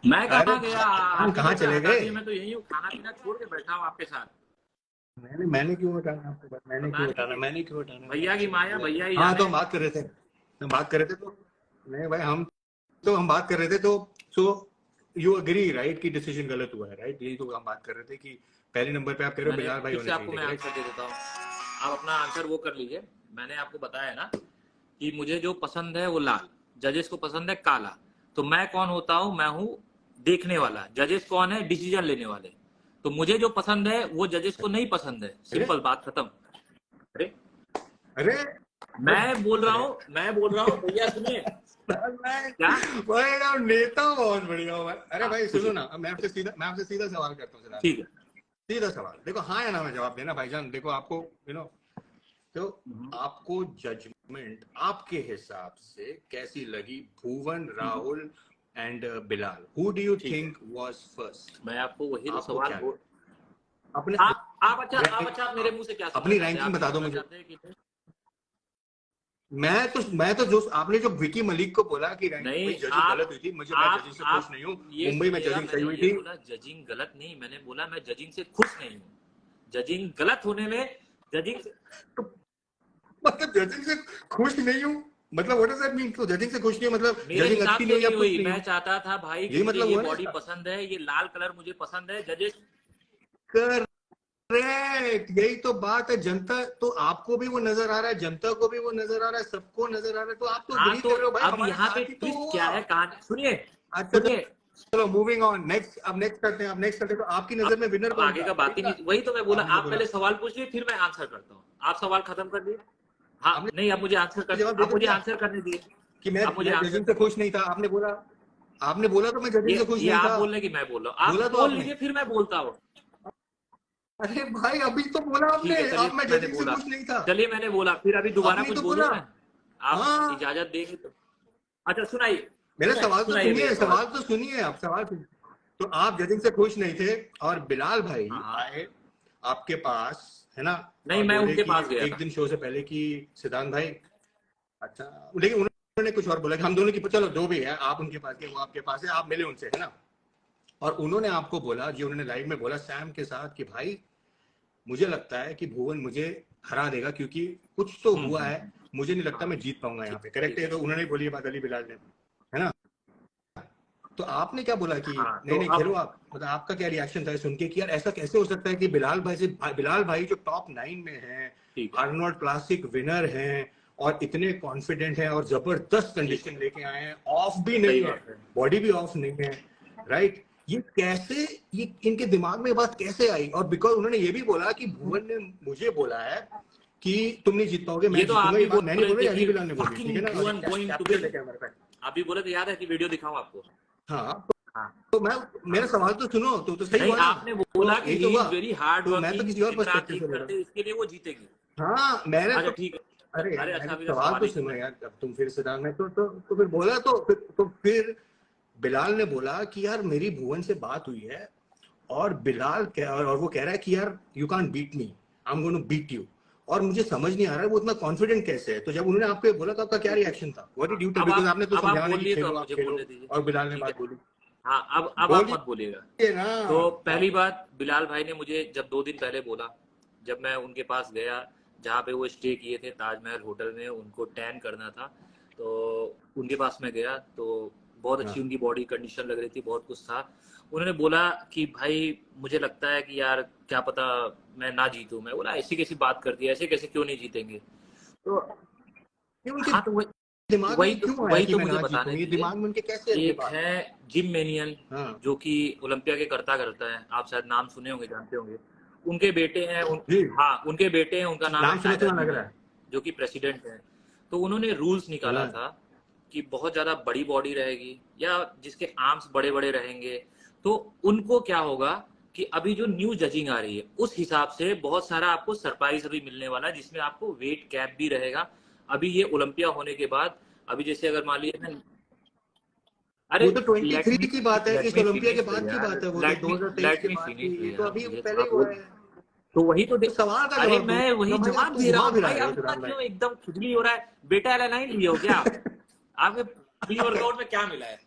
मैं कहाँ अरे गया? हम कहाँ चले गए? मैं तो यही हूँ, खाना पीना छोड़ के बैठा हूँ आपके साथ। मैंने क्यों उठाना आपको बात? मैंने क्यों उठाना? भैया की माया, भैया ही हाँ, तो जाने। हम बात कर रहे थे तो नहीं भाई, हम बात कर रहे थे तो सो यू अग्री राइट कि डिसीजन गलत हुआ है, राइट? यही तो हम बात कर रहे थे कि पहले नंबर पे आप कह रहे हो बिलाल भाई फिर होने से आपको मैं चाहिए, आंसर दे देता हूँ, आप अपना आंसर वो कर लीजिए। मैंने आपको बताया ना कि मुझे जो पसंद है वो लाल, जजेस को पसंद है काला। तो मैं कौन होता हूँ? मैं हूँ देखने वाला। जजेस कौन है? डिसीजन लेने वाले। तो मुझे जो पसंद है वो जजेस को नहीं पसंद है, सिंपल बात खत्म। अरे मैं बोल रहा हूँ भैया सुनिए क्या भाई नेता बहुत बढ़िया हो भाई। अरे भाई सुनो ना, मैं आपसे सीधा सवाल करता हूँ। ठीक है, सीधा सवाल, देखो हाँ या ना में जवाब देना भाईजान। देखो आपको तो आपको जजमेंट आपके हिसाब से कैसी लगी? Bhuvan, Rahul and Bilal, who do you think was first? मैं आपको वही तो सवाल अपने आप अच्छा मेरे मुंह से क्या अपनी रैंकिंग बता दो मुझे। मैं तो जो आपने जो विकी मलिक को बोला कि रैंकिंग जजिंग गलत हुई थी, मैं जजिंग से खुश नहीं हूँ। मुंबई में जजिंग सही हुई थी। बोला जजिंग गलत नहीं, मैंने बोला मैं जजिंग से खुश नहीं हूँ। जजिंग गलत होने में जजिंग तो मतलब जजिंग से खुश नहीं हूँ मतलब व्हाट डज दैट मीन? तो जजिंग से खुश नहीं मतलब जजिंग अच्छी नहीं या हुई? मैं चाहता था भाई कि मतलब ये बॉडी पसंद है, ये लाल कलर मुझे पसंद है। जजेस करेक्ट, यही तो बात है। जनता तो आपको भी वो नजर आ रहा है, जनता को भी वो नजर आ रहा है, सबको नजर आ रहा है। तो आप तो हाँ, कर रहे हो भाई। अब यहाँ पे ट्विस्ट क्या है कहानी? सुनिए चलो मूविंग ऑन नेक्स्ट। अब नेक्स्ट करते हैं तो आपकी नजर में विनर कौन आगे था? का बाकी नहीं, वही तो मैं बोला, आपने आप बोला। पहले सवाल पूछिए फिर मैं आंसर करता हूँ। आप सवाल खत्म कर लिए। हाँ आपने नहीं, आप मुझे आंसर कर, जवाब दे आप मुझे दिया आंसर करने दिए कि मैं आप मुझे आंसर जजिंग से कर। खुश नहीं था। आपने बोला तो मैं जजिंग से खुश ये नहीं आप था। बोल रहे कि मैं बोल रहा हूँ, बोला आप तो बोल आपने। लीजिए फिर मैं बोलता हूँ। अरे भाई अभी तो बोला आपने, ठीक है चलिए, आप मैं मैंने जजिंग से बोला, खुश नहीं था। चलिए मैंने बोला, फिर अभी दोबारा आपने कुछ तो बोलूं बोला। मैं? आप हाँ इजाजत देंगे तो। अच्छा सुनाइए, मेरा सवाल तो सुनाइए मेरा सुनिए, सवाल। सवाल तो सुनिए, आप सवाल सुनिए। तो आप जजिंग से खुश नहीं थे और बिलाल भाई हाँ, हाँ। आए आपके पास, है ना? नहीं, और मैं बोले उनके कि पास गया एक था। दिन शो से पहले कि सिद्धांत भाई, अच्छा, लेकिन उन्होंने कुछ और बोला कि हम दोनों की, चलो जो भी है, आप उनके पास गए, वो आपके पास है, आप मिले उनसे, है ना? और उन्होंने आपको बोला, जो उन्होंने लाइव में बोला सैम के साथ, कि भाई मुझे लगता है कि भुवन मुझे हरा देगा क्योंकि कुछ तो हुआ है, मुझे नहीं लगता मैं जीत पाऊंगा यहाँ पे। करेक्ट है? तो उन्होंने बोली ये बात अली बिलाल ने, है ना? तो आपने क्या बोला कि हाँ, नहीं तो नहीं खेलो आप, मतलब आपका क्या रिएक्शन था सुन के कि यार ऐसा कैसे हो सकता है कि बिलाल भाई जो टॉप 9 में हैं, ठीक है। आर्नोल्ड क्लासिक विनर हैं और इतने कॉन्फिडेंट हैं और जबरदस्त कंडीशन लेके आए हैं, ऑफ भी नहीं सही है, बात है। बॉडी भी ऑफ नहीं है, राइट? ये कैसे, ये इनके दिमाग में बात कैसे आई? और बिकॉज उन्होंने ये भी बोला कि भुवन ने मुझे बोला है कि तुम नहीं जीत पाओगे, मैं ये तो आप जीतूंगा। भी ये बात बोल मैंने रहे बोली, थे अली कि बिलाल ने बोली, ठीक है ना? fucking Bhuvan going to capture win। लेके हमारे पास। आप भी बोले थे, याद है कि वीडियो दिखाऊं आपको? हाँ हाँ। तो मैं, मेरा सवाल तो सुनो, तो सही नहीं, हुआ ना? आपने बोला तो कि यही ही तो हुआ। इज वेरी हार्ड तो मैं तो वर्किंग, किसी और दिन रात पर्सपेक्टिव एक से ले रहा करते हूँ। इसके लिए वो जीतेगी। हाँ मैंने अच्छा तो, ठीक है। अरे यार अरे अच्छा, मैंने मेरा सवाल सवाल तो ही सुनो सुनो। यार, अब तुम फिर सिद्धांत में तो फिर बोला, तो फिर बिलाल ने बोला कि यार मेरी भुवन से बात हुई है और और वो कह रहा है कि यार you can't beat me, I am going to beat you. और मुझे समझ नहीं आ रहा है वो इतना कॉन्फिडेंट कैसे है। तो जब उन्होंने आपको बोला तो आपका क्या रिएक्शन था? What did you tell? Because आपने तो अब आप समझाने की बोलिए, तो खेलो, अब आप मुझे खेलो, बोलने दीजिए। और बिलाल ने ठीक बात है। बोली। हाँ, अब आप बोलिए मत बोलिएगा। ना। तो पहली बात, बिलाल भाई ने मुझे जब 2 दिन पहले बोला, जब मैं उनके पास गया जहाँ पे वो स्टे किए थे ताजमहल होटल में, उनको टैन करना था, तो उनके पास में गया तो बहुत अच्छी हाँ। उनकी बॉडी कंडीशन लग रही थी, बहुत कुछ था। उन्होंने बोला कि भाई मुझे लगता है कि यार क्या पता मैं ना जीतूं। मैं बोला ऐसी कैसी बात करती है, ऐसे कैसे क्यों नहीं जीतेंगे? तो ये उनके हाँ, तो दिमाग में क्यों आया कि मैं मुझे ना बताने जीतूं? ये दीजिए। दिमाग में उनके कैसे है ये एक बात? है जिम मैनियन, हाँ जो कि ओलंपिया के करता है, आप शायद नाम सुने होंगे, जानते होंगे। उनके बेटे हैं जी, हाँ, उनके बेटे हैं, उनका नाम नाम है सुना टाइगर सुना लग जिम, रहा है। जो कि प्रेसिडेंट है। तो उन्होंने रूल्स निकाला हाँ। था कि बहुत ज्यादा बड़ी बॉडी रहेगी या जिसके आर्म्स बड़े बड़े रहेंगे, तो उनको क्या होगा कि अभी जो न्यू जजिंग आ रही है उस हिसाब से बहुत सारा आपको सरप्राइज अभी मिलने वाला है, जिसमें आपको वेट कैप भी रहेगा। अभी ये ओलंपिया होने के बाद, अभी जैसे अगर मान लीजिए, अरे वो तो लेट 23 मी की बात है, लेट इस मी ओलंपिया के फिनिश बाद की भैया, बात है। वो तो 2023 लेट के मी बाद फिनिश की, ये तो भैया, अभी मुझे पहले थोड़ा ही हुआ बोल। है। तो वही तो तो सवाल का अरे जवाब दो मैं वही ना भाई, आप जवाब तो दे रहा घुमा हूँ फिरा भाई। रहे हो आप इतना सिद्धांत भाई। क्यों एकदम खुजली हो रहा है? बेटा एलानाइन लिए हो क्या? आपके प्री वर्कआउट में क्या मिला है?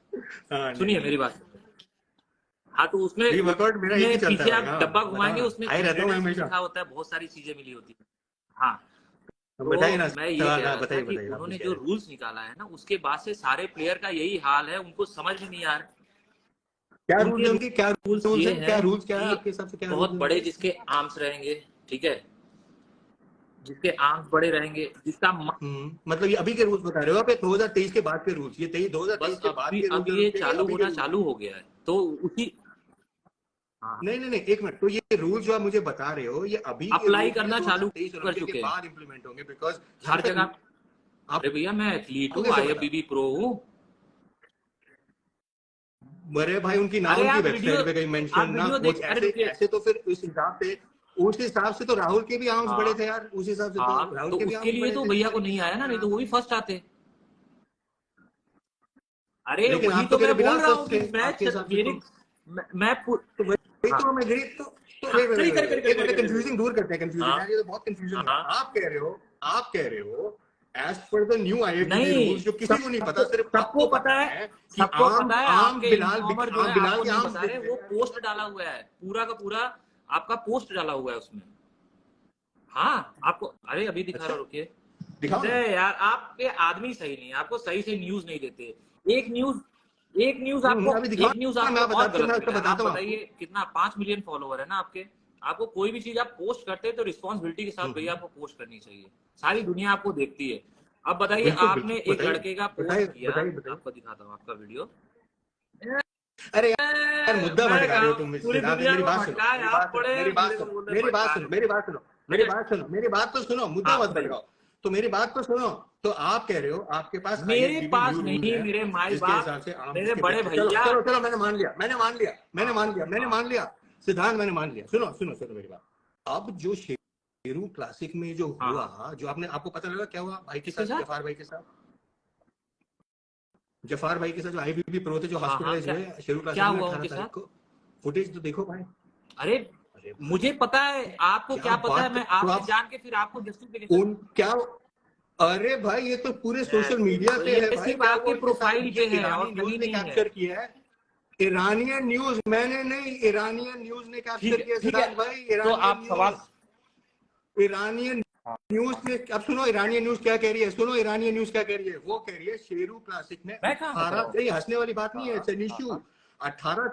हाँ, सुनिए मेरी बात। हाँ, तो उसमें प्री वर्कआउट मेरा यही चलता पीछे है आप भाई। हाँ डब्बा बताओ घुमाएंगे, ना, उसमें आई रहता हूँ मैं इंग्रेडिएंट्स हमेशा। लिखा होता है, बहुत सारी चीजें मिली होती है। हाँ, बताइए ना तो मैं ये सवाल। कह हाँ रहा था बताइए कि बताइए, आप उन्होंने कुछ कह जो रहे हैं। रूल्स निकाला है ना, उसके बाद से सारे प्लेयर का यही हाल है, उनको समझ में नहीं आ रहा। क्या रूल्स उनके है उनके? क्या रूल्स रूल्स ये है? क्या हैं रूल्स क्या है कि आपके हिसाब से? क्या रूल्स बहुत है बड़े उनके? जिसके आर्म्स रहेंगे, ठीक है, जिसके आर्म्स बड़े रहेंगे, जिसका मतलब ये अभी के रूल्स बता रहे हो आप? ये 2023 के बाद के रूल्स? ये 2023 बस के बाद के अब रूल्स है ये उनके, ये चालू अभी के होना रूल्स? चालू हो गया है, तो उसी हाँ, नहीं नहीं नहीं, एक मिनट। तो ये रूल जो आप मुझे बता रहे हो, ये अभी के अप्लाई रूल करना ये चालू 2023 कर ओलंपिक के चुके हैं बाद इंप्लीमेंट होंगे? बिकॉज हर जगह। आप अरे भैया मैं एथलीट हूँ, कैसे पता? IFBB प्रो हूँ। अरे भाई उनकी ना, अरे उनकी आप वेबसाइट पे कहीं आप मेंशन ना वीडियो कुछ देख, अरे ऐसे। रुकिए। ऐसे तो फिर उस हिसाब से तो राहुल के भी आर्म्स हाँ बड़े थे यार। उस हिसाब से तो हाँ, राहुल तो के भी उसके आर्म्स लिए बड़े तो थे भैया जितना को नहीं आया ना, नहीं तो वो भी फर्स्ट आते। अरे लेकिन वही आप तो तो कह रहे मैं बोल बिलाल रहा हूँ फर्स्ट कि थे आपके हिसाब से। मेरी मैं तो वही हाँ तो मैं गई तो हाँ, wait, करी करी करी एक मिनट, करी कंफ्यूजिंग दूर करते हैं कंफ्यूजन हाँ यार, ये तो बहुत कंफ्यूजन हो रहा है। हाँ। आप कह रहे हो as per the new IFBB नहीं, रूल्स, जो किसी को नहीं पता, सिर्फ सबको आपको पता है, है कि सबको पता है। आम आपके इन्फॉर्मर जो है बिलाल आपको के नहीं आर्म्स बता दिख रहे, रहे वो हैं। पोस्ट डाला हुआ है, पूरा का पूरा आपका पोस्ट डाला हुआ है उसमें। हाँ आपको, अरे अभी दिखा अच्छा रहा, रुकिए। दिखाओ ना। अरे यार आपके आदमी सही नहीं है, आपको सही से न्यूज नहीं देते। एक न्यूज आपको अभी दिखाओ ना, मैं और गलत मैं मिला है। आप बताता हूँ बताइए आपको। कितना, 5 मिलियन फॉलोवर है ना आपके। आपको कोई भी चीज आप पोस्ट करते हैं तो रिस्पॉन्सिबिलिटी के साथ भैया आपको पोस्ट करनी चाहिए, सारी दुनिया आपको देखती है। अब बताइए, बिल्कुल आपने बिल्कुल, एक बताइए लड़के का बताइए पोस्ट किया, बताइए बताइए। आपको दिखाता हूँ आपका वीडियो। अरे यार मुद्दा भटका रहे हो तुम पूरी सिद्धांत, दुनिया मेरी को बात सुनो, भटकाए आप, बड़े मेरी बात मेरे को सुनो, बोलते मेरी बात भटका सुनो, रहे। मेरी बात सुनो, मेरी बात सुनो, मेरी बात तो सुनो, मुद्दा हाँ, मत भटकाओ। तो मेरी बात तो सुनो। तो आप कह रहे हो आपके पास मेरे IFBB पास न्यू नहीं, रूल है, मेरे माई जिसके बाप, हिसाब से आम मेरे के बड़े बच्चे, चलो भैया। चलो चलो, मैंने मान लिया, मैंने मान लिया, मैंने मान लिया, मैंने मान लिया सिद्धांत, मैंने मान लिया। सुनो सुनो सुनो मेरी बात। अब जो शेरू क्लासिक में जो हुआ, जो आपको पता लगा क्या हुआ भाई के साथ, जफार भाई के साथ, जफार भाई के साथ जो IFBB प्रो थे जो हॉस्पिटलाइज हुए शेरू क्लासिक में 18 तारीख को, फुटेज तो देखो भाई। अरे मुझे पता है, आपको क्या पता है, मैं आपसे जान के फिर आपको उन क्या, अरे भाई ये तो पूरे सोशल मीडिया पे है भाई, सिर्फ आपके प्रोफाइल पे है और कहीं नहीं कैप्चर किया है। ईरानियन न्यूज मैंने नहीं, ईरानियन न्यूज ने कैप्चर किया सिद्धांत भाई। तो आप सवाल, ईरानियन न्यूज ने, अब सुनो ईरानियन न्यूज क्या कह रही है, सुनो ईरानियन न्यूज क्या कह रही है। वो कह रही है शेरू क्लासिक में 18, ये हंसने वाली बात नहीं है, इट्स एन इश्यू। 18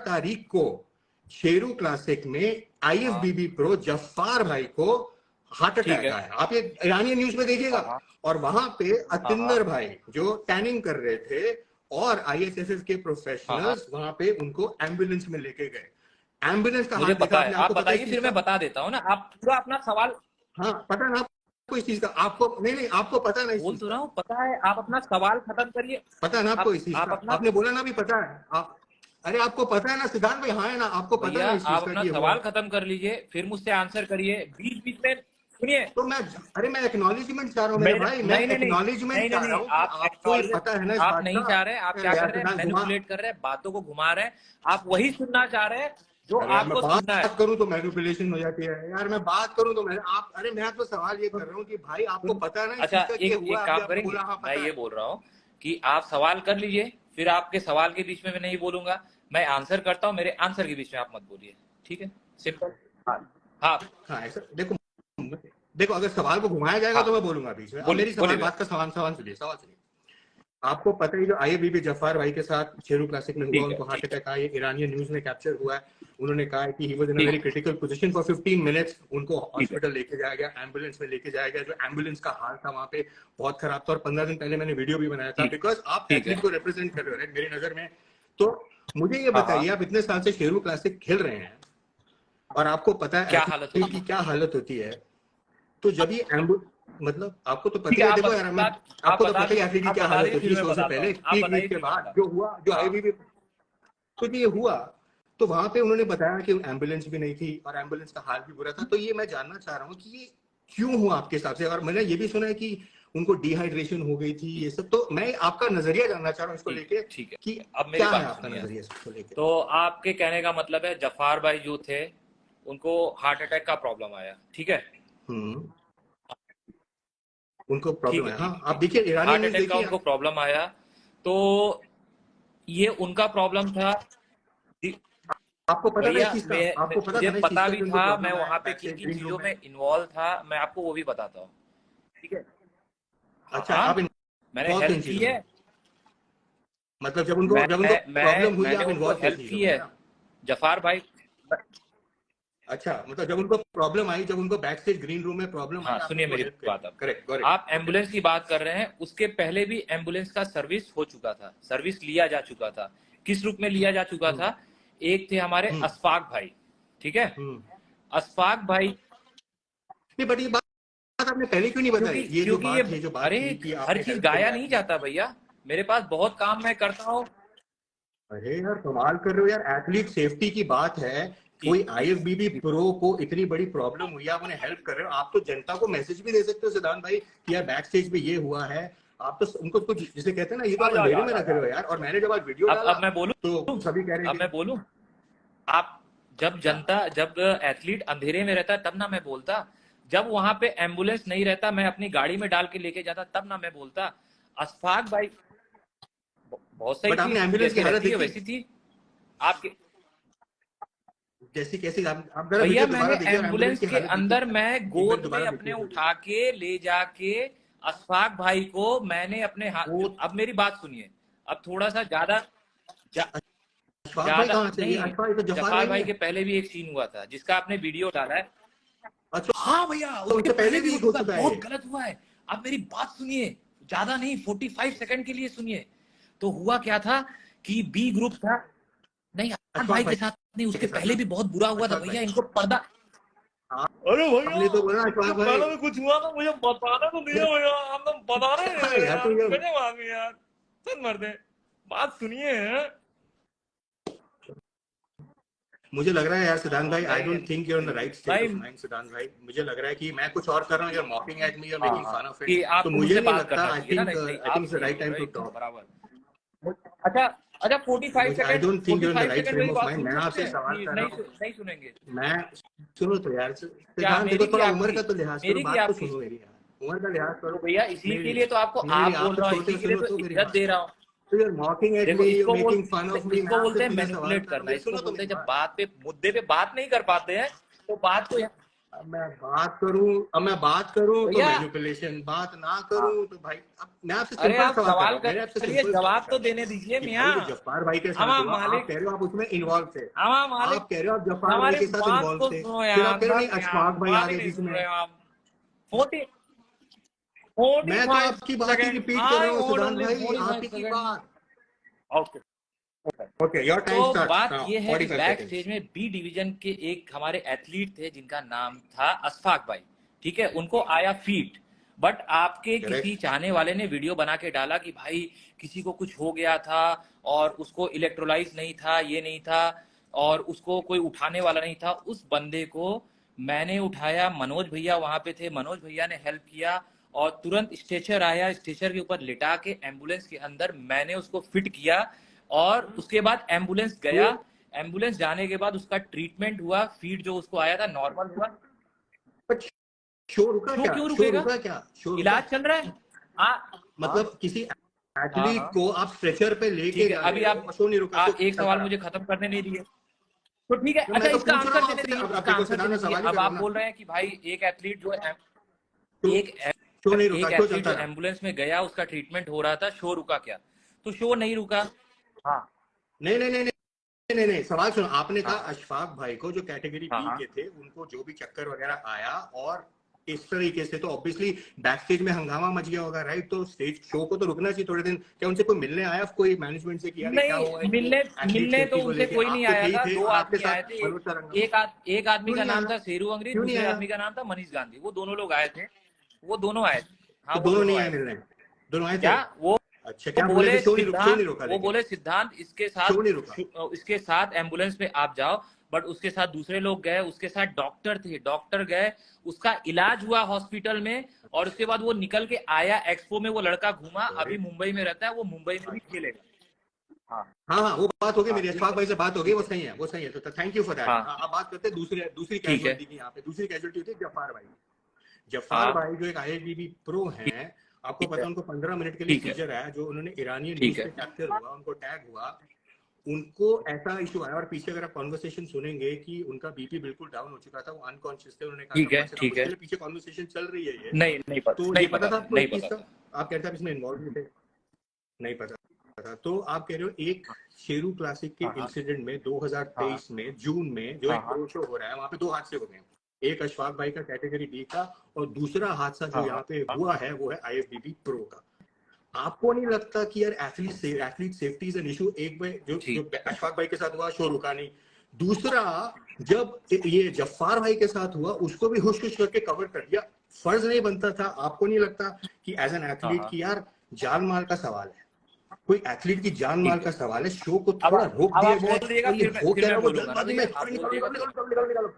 तारीख को शेरू क्लासिक में IFBB प्रो जफार भाई को हार्ट अटैक आया है। आप ये ईरानियन न्यूज में देखिएगा। और वहां पे अतिंदर भाई जो टैनिंग कर रहे थे और ISSF के प्रोफेशनल्स वहां पे उनको एम्बुलेंस में लेके गए। एम्बुलेंस का मुझे हाल पता देखा है, आपने, आप बताइए फिर मैं बता देता हूँ ना। आप पूरा अपना सवाल, हाँ पता ना आपको इस चीज का, आपको नहीं आपको पता नहीं, बोल तो रहा हूँ, पता है। आप अपना सवाल खत्म करिए। पता ना आपको इस चीज का, आपने बोला ना भी पता है आप, अरे आपको पता है ना सिद्धांत भाई, हाँ है ना, आपको पता है इस चीज आप का अपना कि सवाल खत्म कर लीजिए, फिर मुझसे आंसर करिए। बीच बीच में सुनिए। तो मैं, अरे मैं एक्नॉलेजमेंट चाह रहा हूँ मेरे भाई, मैं एक्नॉलेजमेंट चाह रहा हूँ। आपको ये पता है ना इस आप बात नहीं का। चाह रहे, आप क्या कर रहे हैं, मैनिपुलेट कर रहे हैं, बातों को घुमा रहे हैं। आप वही सुनना चाह रहे हैं जो आपको सुनना है। बात करूं तो मैनिपुलेशन हो जाती है यार, मैं बात करूं तो मैं आप, अरे मैं तो सवाल ये कर रहा हूँ कि भाई आपको पता है ना। अच्छा एक काम करेंगे, मैं ये बोल रहा हूँ कि आप सवाल कर लीजिए, फिर आपके सवाल के बीच में मैं नहीं बोलूंगा, मैं आंसर करता हूँ, मेरे आंसर के बीच में आप मत बोलिए, ठीक है? सिंपल। हाँ ऐसा देखो अगर सवाल को घुमाया जाएगा तो मैं बोलूंगा बीच में। मेरी सवाल बात का सवाल सुनिए, सवाल सुनिए। आपको पता है जो IFBB जफार भाई के साथ शेरू क्लासिक में हुआ, उनको हार्ट अटैक आया, ईरानियन न्यूज में कैप्चर हुआ है। उन्होंने कहा है कि he was in a very critical position for 15 minutes. उनको हॉस्पिटल लेके जाया गया, एम्बुलेंस में लेके जाया गया। जो एम्बुलेंस का हाल था वहां पे बहुत खराब था। और 15 दिन पहले मैंने वीडियो भी बनाया था, बिकॉज आप एथलीट को रिप्रेजेंट कर रहे हो मेरी नजर में। तो मुझे ये बताइए, आप इतने साल से शेरू क्लासिक खेल रहे हैं और आपको पता है एथलीट की क्या हालत होती है। तो जब ये मतलब आपको तो पता है, देखो यार आपको तो पता ही एथलीट की क्या हालत होती है शो से पहले, पीक के बाद जो हुआ, जो IFBB तो ये हुआ। तो वहां पे उन्होंने बताया कि एम्बुलेंस भी नहीं थी और एम्बुलेंस का हाल भी बुरा था। तो ये मैं जानना चाह रहा हूँ कि ये क्यों हुआ आपके हिसाब से। और मैंने ये भी सुना है कि उनको डिहाइड्रेशन हो गई थी, ये सब। तो मैं आपका नजरिया जानना चाह रहा हूँ इसको लेके। ठीक है, कि अब मेरी क्या बात है आपका नजरिया इसको लेके। तो आपके कहने का मतलब है जफार भाई जो थे उनको हार्ट अटैक का प्रॉब्लम आया, ठीक है? उनको प्रॉब्लम है, हाँ आप देखिए ईरानी न्यूज़ देखिए, उनको प्रॉब्लम आया। तो ये उनका प्रॉब्लम था। आपको पता है चीज का, आपको मुझे पता भी था, मैं वहां पे किन किन चीजों में इन्वॉल्व था, मैं आपको वो भी बताता हूँ, ठीक है? अच्छा आप मैंने हेल्प की है, मतलब जब उनको प्रॉब्लम हुई आप इन्वॉल्व हेल्प की है जफार भाई। अच्छा मतलब जब उनको प्रॉब्लम आई, जब उनको बैक स्टेज ग्रीन रूम में प्रॉब्लम आई, सुनिए मेरी बात। करेक्ट। आप एम्बुलेंस की बात कर रहे हैं, उसके पहले भी एम्बुलेंस का सर्विस हो चुका था, सर्विस लिया जा चुका था। किस रूप में लिया जा चुका था? एक थे हमारे अशफाक भाई, ठीक है? अशफाक भाई, बट ये बात आपने पहले क्यों नहीं बताई? ये जो बात है, जो बात अरे हर चीज गाया नहीं जाता भैया, मेरे पास बहुत काम मैं करता हूँ। अरे यार कमाल कर रहे हो यार, एथलीट सेफ्टी की बात है, कोई IFBB प्रो को इतनी बड़ी प्रॉब्लम हुई, आप उन्हें हेल्प कर रहे हो। आप तो जनता को मैसेज भी दे सकते हो सिद्धांत भाई कि यार बैक स्टेज पे ये हुआ है। आप तो उनको कुछ जिसे कहते हैं ना, ये तो अंधेरे में रख रहे हो यार। और मैंने जब आज वीडियो डाला, अब मैं बोलूं तो सभी कह रहे हैं, अब मैं बोलूं, आप जब एथलीट अंधेरे में रहता तब ना मैं बोलता, जब वहां पे एम्बुलेंस नहीं रहता, मैं अपनी गाड़ी में डाल के लेके जाता, तब ना मैं बोलता। अशफाक भाई बहुत सही थी, एम्बुलेंस की हालत वैसी थी आपके जैसी कैसी आप भैया। मैंने एम्बुलेंस के अंदर मैं गोद में अपने उठा के ले जाके अशफाक भाई को मैंने अपने हाथ, अब मेरी बात सुनिए, अब थोड़ा सा ज्यादा जफार भाई के पहले भी एक सीन हुआ था जिसका आपने वीडियो डाला है। अच्छा हाँ भैया, उसके पहले भी बहुत गलत हुआ है। आप मेरी बात सुनिए, ज्यादा नहीं, 45 सेकंड के लिए सुनिए। तो हुआ क्या था कि बी ग्रुप था, नहीं अशफाक भाई के साथ नहीं, उसके पहले भी बहुत बुरा हुआ था भैया, इनको पर्दा। अरे भैया हमने तो बोला अशफाक भाई पहले भी कुछ हुआ था, मुझे बताना तो दिया भैया, हम तो बता रहे हैं यार, तो ये- गजब आदमी यार, सच मरते, बात सुनिए। मुझे लग रहा है यार सिद्धांत भाई, I don't think you are in the right state भाई- ऑफ माइंड सिद्धांत भाई। मुझे लग रहा है कि मैं कुछ और कर रहा हूँ, you are mocking at me, you are making fun of कि इट, आप तो मुझसे मुझे नहीं बात लगता, करना आई चाहिए ना, थिंक नहीं, I think it's the right time to talk. बराबर। अच्छा 45 second, I don't think you are in the 45 right second frame मेरी ऑफ बात माइंड। सुन मैं आपसे सकते हैं? सवाल कर रहा हूँ, नहीं सुनेंगे। मैं सुनो तो यार क्या सिद्धांत, मेरी देखो थोड़ा की उम्र आपकी? का तो लिहाज मेरी करो, की बात तो आपकी? सुनो मेरी यार, उम्र का लिहाज करो तो भैया इसी के मेरी, लिए तो आपको मेरी, आप बोल आप तो रहा हूँ, छोटे इसी के लिए सुनो तो तो मेरी इज्जत बात, दे रहा हूँ। तो यू आर मॉकिंग एट देखो मी, यू इसको are making fun of me, मैं इसको बोलते आपसे हैं सीधे सवाल मैनिपुलेट कर रहा करना, हूँ, इसको सुनो तो बोलते हैं मेरी जब बात। बात पे मुद्दे पे बात नहीं कर पाते हैं तो बात को अब मैं बात करूं तो भैया- मैनिपुलेशन, बात ना करूं तो भाई, अब मैं आपसे अरे सिंपल आप सवाल कर रहा सवाल हूं, मेरे आपसे करिए, सिंपल जवाब सवाल तो कर देने दीजिए कि मियाँ। भाई जो जब्बार भाई के साथ हमारा हुआ, आप मालिक- कह रहे हो आप उसमें इन्वॉल्व थे, हमारा मालिक- आप कह रहे हो आप जब्बार भाई हमारे के साथ बात इन्वॉल्व को थे, सुनो फिर यार, आप कह रहे हो नहीं बस यार, अशफाक भाई बात आ ही गए नहीं बीच सुन में। रहे हो आप। मैं तो आपकी बात ही रिपीट कर रहा हूँ सिद्धांत भाई, आप ही की बात। ओके, ओके योर टाइम तो स्टार्ट्स बात नाउ, ये है कि 45 बैक सेकंड्स। स्टेज में बी डिवीजन के एक हमारे एथलीट थे जिनका नाम था अशफाक भाई, ठीक है, उनको आया फीट, बट आपके Correct. किसी चाहने वाले ने वीडियो बना के डाला कि भाई किसी को कुछ हो गया था और उसको इलेक्ट्रोलाइज नहीं था, ये नहीं था, और उसको कोई उठाने वाला नहीं था। उस बंदे को मैंने उठाया, मनोज भैया वहां पे थे, मनोज भैया ने हेल्प किया और तुरंत स्ट्रेचर आया, स्ट्रेचर के ऊपर लिटा के एम्बुलेंस के अंदर मैंने उसको फिट किया और उसके बाद एम्बुलेंस गया, एम्बुलेंस जाने के बाद उसका ट्रीटमेंट हुआ, फीड जो उसको आया था नॉर्मल हुआ। शो रुका शो क्या? क्यों शो रुकेगा? रुका क्या? शो रुका? इलाज चल रहा है। मतलब किसी एथलीट को आप स्ट्रेचर पे लेके ठीक है, जा अभी रहे हो, आप शो नहीं रुका, आप शो एक चलता सवाल रहा। मुझे खत्म करने नहीं दिए, तो ठीक है। मैं अच्छा तो इसका पूछ रहा आंसर हूँ देने आपसे, दीजिए, अब इसका देखो आंसर सिद्धांत, देने दीजिए। सवाल ही अब कर रहा आप हूँ बोल ना। रहे हैं कि भाई एक एथलीट जो है, शो एक शो नहीं रुका, शो एथलीट चलता जो रहा। एम्बुलेंस में गया, उसका ट्रीटमेंट हो रहा था, शो रुका क्या? तो शो नहीं रुका। हाँ नहीं नहीं नहीं नहीं नहीं नहीं, सवाल सुनो, आपने कहा हाँ। अशफाक भाई को जो कैटेगरी हाँ, बी हाँ। के थे उनको जो भी चक्कर वगैरह आया और इस तरीके से, तो ऑब्वियसली बैक स्टेज में हंगामा मच गया होगा, राइट? तो स्टेज शो को तो रुकना चाहिए थोड़े दिन। क्या उनसे कोई मिलने आया, कोई मैनेजमेंट से किया क्या हुआ है? नहीं, मिलने तो उनसे कोई नहीं आया था, दो आदमी आए थे, मनोज तरंगम। एक आदमी क्यों का नहीं नाम आया? था शेरू अंग्रेज, क्यों नहीं दूसरे आया? आदमी का नाम था मनीष गांधी, वो दोनों लोग आए थे, वो दोनों आए थे। हाँ तो वो दोनों नहीं आए आए थे। मिलने? दोनों आए थे? क्या वो अच्छा, क्या बोले बोले थे? शो नहीं रुका वो लेकिन। बोले सिद्धांत इसके शो नहीं साथ इसके साथ एम्बुलेंस में आप जाओ, बट उसके साथ दूसरे लोग गए, उसके साथ डॉक्टर थे, डॉक्टर गए, उसका इलाज हुआ हॉस्पिटल में, और उसके बाद वो निकल के आया, एक्सपो में वो लड़का घूमा, अभी मुंबई में रहता है, वो मुंबई में भी खेलेगा। हाँ हाँ, वो बात हो गई मेरी, अशफाक भाई से बात हो गई, वो सही है, वो सही है। तो थैंक यू फॉर दैट। हाँ। अब बात करते हैं दूसरी ठीक है। कैजुअलिटी की। यहाँ पे दूसरी कैजुअलिटी होती है जफार भाई। जफार हाँ। भाई जो एक IFBB प्रो हैं, आपको पता है उनको 15 मिनट के लिए ठीक है। सीजर आया, जो उन्होंने ईरानियन ठीक न्यूज है। पे कैप्चर हुआ, उनको टैग हुआ, उनको ऐसा इशू आया, और पीछे अगर आप कॉन्वर्सेशन सुनेंगे कि उनका बीपी बिल्कुल डाउन हो चुका था, वो अनकॉन्शियस थे, उन्होंने कहा ठीक है, था, ठीक है। उसके लिए पीछे कॉन्वर्सेशन चल रही है ये। नहीं पता, तो नहीं ये पता था आपको नहीं इस चीज पता का? था। आप कहते हैं इसमें इन्वॉल्व नहीं थे? नहीं पता था। तो आप कह रहे हो एक शेरू क्लासिक के हाँ। इंसिडेंट में 2023 में जून में जो एक हाँ। प्रो शो हो रहा है, वहां पे 2 हादसे हो गए, एक अशफाक भाई का कैटेगरी बी का, और दूसरा हादसा जो हाँ। यहाँ पे हुआ है वो है IFBB प्रो का। आपको नहीं लगता कि यार athlete safety is an issue? एक में जो अशफाक भाई के साथ हुआ, शो रुका नहीं। दूसरा, जब ये जफ्फार भाई के साथ हुआ, उसको भी हुश करके कवर कर दिया। फर्ज नहीं बनता था? आपको नहीं लगता कि एज एन एथलीट की यार जान माल का सवाल है, कोई एथलीट की जान माल का सवाल है, शो को थोड़ा रोक दिया जाए, और ये हो क्या रहा है वो जल्दबाजी में निकालो।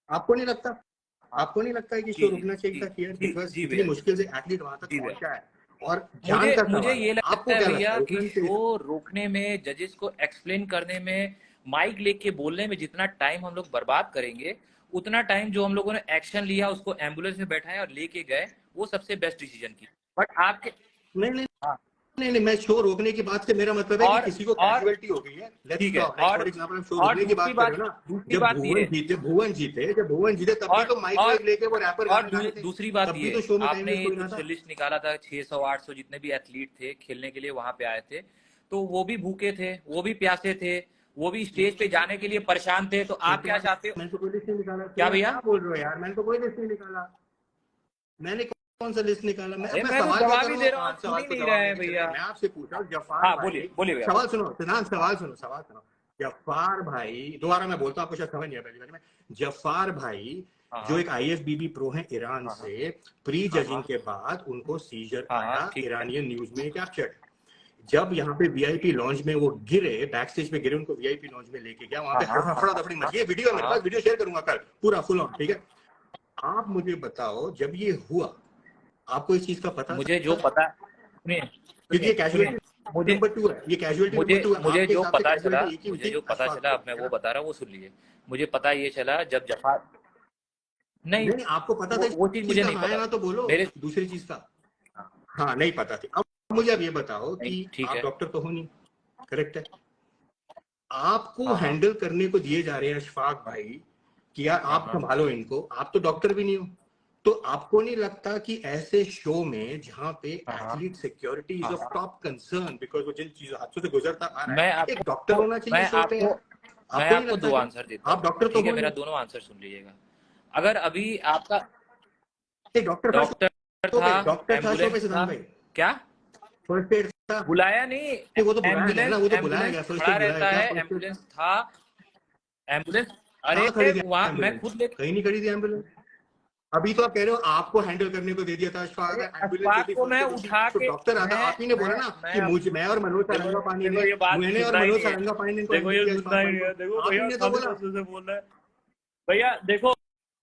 आपको नहीं लगता? आपको नहीं लगता है कि शो रुकना चाहिए था? बिकॉज इतनी मुश्किल से एथलीट वहां तक पहुंचा है, और जान का मुझे ये लगता है भैया कि है? शो रोकने में, जजेस को एक्सप्लेन करने में, माइक लेके बोलने में जितना टाइम हम लोग बर्बाद करेंगे, उतना टाइम जो हम लोगों ने एक्शन लिया, उसको एम्बुलेंस में बैठाया और लेके गए, वो सबसे बेस्ट डिसीजन की। बट आपके नहीं, मैं शो रोकने की बात से मेरा मतलब है कि किसी को कैजुअलिटी हो गई है। ठीक है। फॉर एग्जांपल शो रोकने की बात कर रहे हो ना, जब भुवन जीते तब भी तो माइक लेके वो रैपर और दूसरी बात ये, तो आपने कुछ लिस्ट निकाला था 600-800 जितने भी एथलीट थे खेलने के लिए वहां पे आए थे, तो वो भी भूखे थे, वो भी प्यासे थे, वो भी स्टेज पे जाने के लिए परेशान थे। तो आप क्या चाहते हो? मैंने तो कोई लिस्ट नहीं निकाला। क्या भैया बोल रहे हो यार? मैंने तो कोई लिस्ट नहीं निकाला। मैंने कौन सा लिस्ट निकाला? मैं अरे मैं मैं तो सवाल क्या जवाब कर ही रहा दे हूँ? रहा हूँ, आप आप सुन सवाल ही को नहीं जवाब रहे हैं देने चले। भैया। मैं आपसे पूछ रहा हूँ जफार हाँ भाई, बोलिए भैया। सवाल सुनो सिद्धांत, सवाल सुनो। जफार भाई, दोबारा मैं बोलता हूँ, आपको शायद समझ नहीं आया पहली बार में। जफार भाई हाँ जो एक IFBB प्रो है ईरान हाँ से, प्री जजिंग के बाद उनको सीजर हाँ आया, ठीक है। ईरानियन न्यूज में कैप्चर्ड। जब यहाँ पे VIP लॉन्च में वो गिरे, बैक स्टेज पे गिरे, उनको VIP लॉन्च में लेके गया, वहां पे हफड़ा दफड़ी मची। ये वीडियो है मेरे पास, वीडियो शेयर करूंगा कल पूरा फुल ऑन, ठीक है? आप मुझे बताओ, जब ये हुआ आपको इस चीज का पता मुझे था? जो पता, क्योंकि ये कैजुअलिटी मुझे नंबर 2 है, ये कैजुअलिटी नंबर 2 है। मुझे आपके जो हिसाब से पता चला, कैजुअलिटी एक ही मुझे हुई जो पता अशफाक चला, को, अब मैं है वो ना? बता रहा हूँ, वो सुन लीजिए। मुझे पता ये चला जब जफार, नहीं नहीं, आपको पता था वो चीज इस मुझे चीज नहीं का? हाँ पता या ना तो बोलो। मेरे। दूसरी चीज का हाँ नहीं पता थी। अब मुझे अब ये बताओ नहीं कि ठीक आप है। डॉक्टर तो हो नहीं, करेक्ट है? आपको हाँ हैंडल करने को दिए जा रहे हैं अशफाक भाई कि यार आप संभालो इनको, आप तो डॉक्टर भी नहीं हो। तो आपको नहीं लगता कि ऐसे शो में जहां पे athlete security is of top concern, because वो जिन चीजों हादसों से गुजरता आ रहा मैं है, एक डॉक्टर होना चाहिए मैं शो पे यार? मैं आपको नहीं आपको लगता दो क्या? आंसर देता आप हूँ, डॉक्टर तो ठीक है? हो मेरा नहीं। दोनों आंसर सुन लीजिएगा। अगर अभी आपका एक डॉक्टर था डॉक्टर शो पे, था, डॉक्टर था शो पे एम्बुलेंस था, सिद्धांत भाई, क्या फर्स्ट एड था। बुलाया नहीं? नहीं, वो तो बुलाया गया ना, वो तो बुलाया एम्बुलेंस गया, फर्स्ट खड़ा एड बुलाया रहता गया, है, फर्स्ट एड एम्बुलेंस था, एम्बुलेंस। अरे कहाँ खड़ी थी वहाँ मैं एम्बुलेंस? खुद लेके, कहीं नहीं खड़ी थी एम्बुलेंस। अभी तो आप कह रहे हो आपको हैंडल करने को दे दिया था अशफाक, अरे एम्बुलेंस अशफाक होती, को फर्स्ट मैं एड होती उठा तो के, डॉक्टर आता। आप ही ने बोला ना कि मुझे, मैं और मनोज सारंगा पानी ने, देखो ये बात मैंने और सुनना ही मनोज नहीं है। सारंगा पानी ने इनको देखो ये हैंडल किया सुनना ही अशफाक नहीं है। भाई देखो को। आप ही भैया ने तो बोला, से बोल रहा है भैया। देखो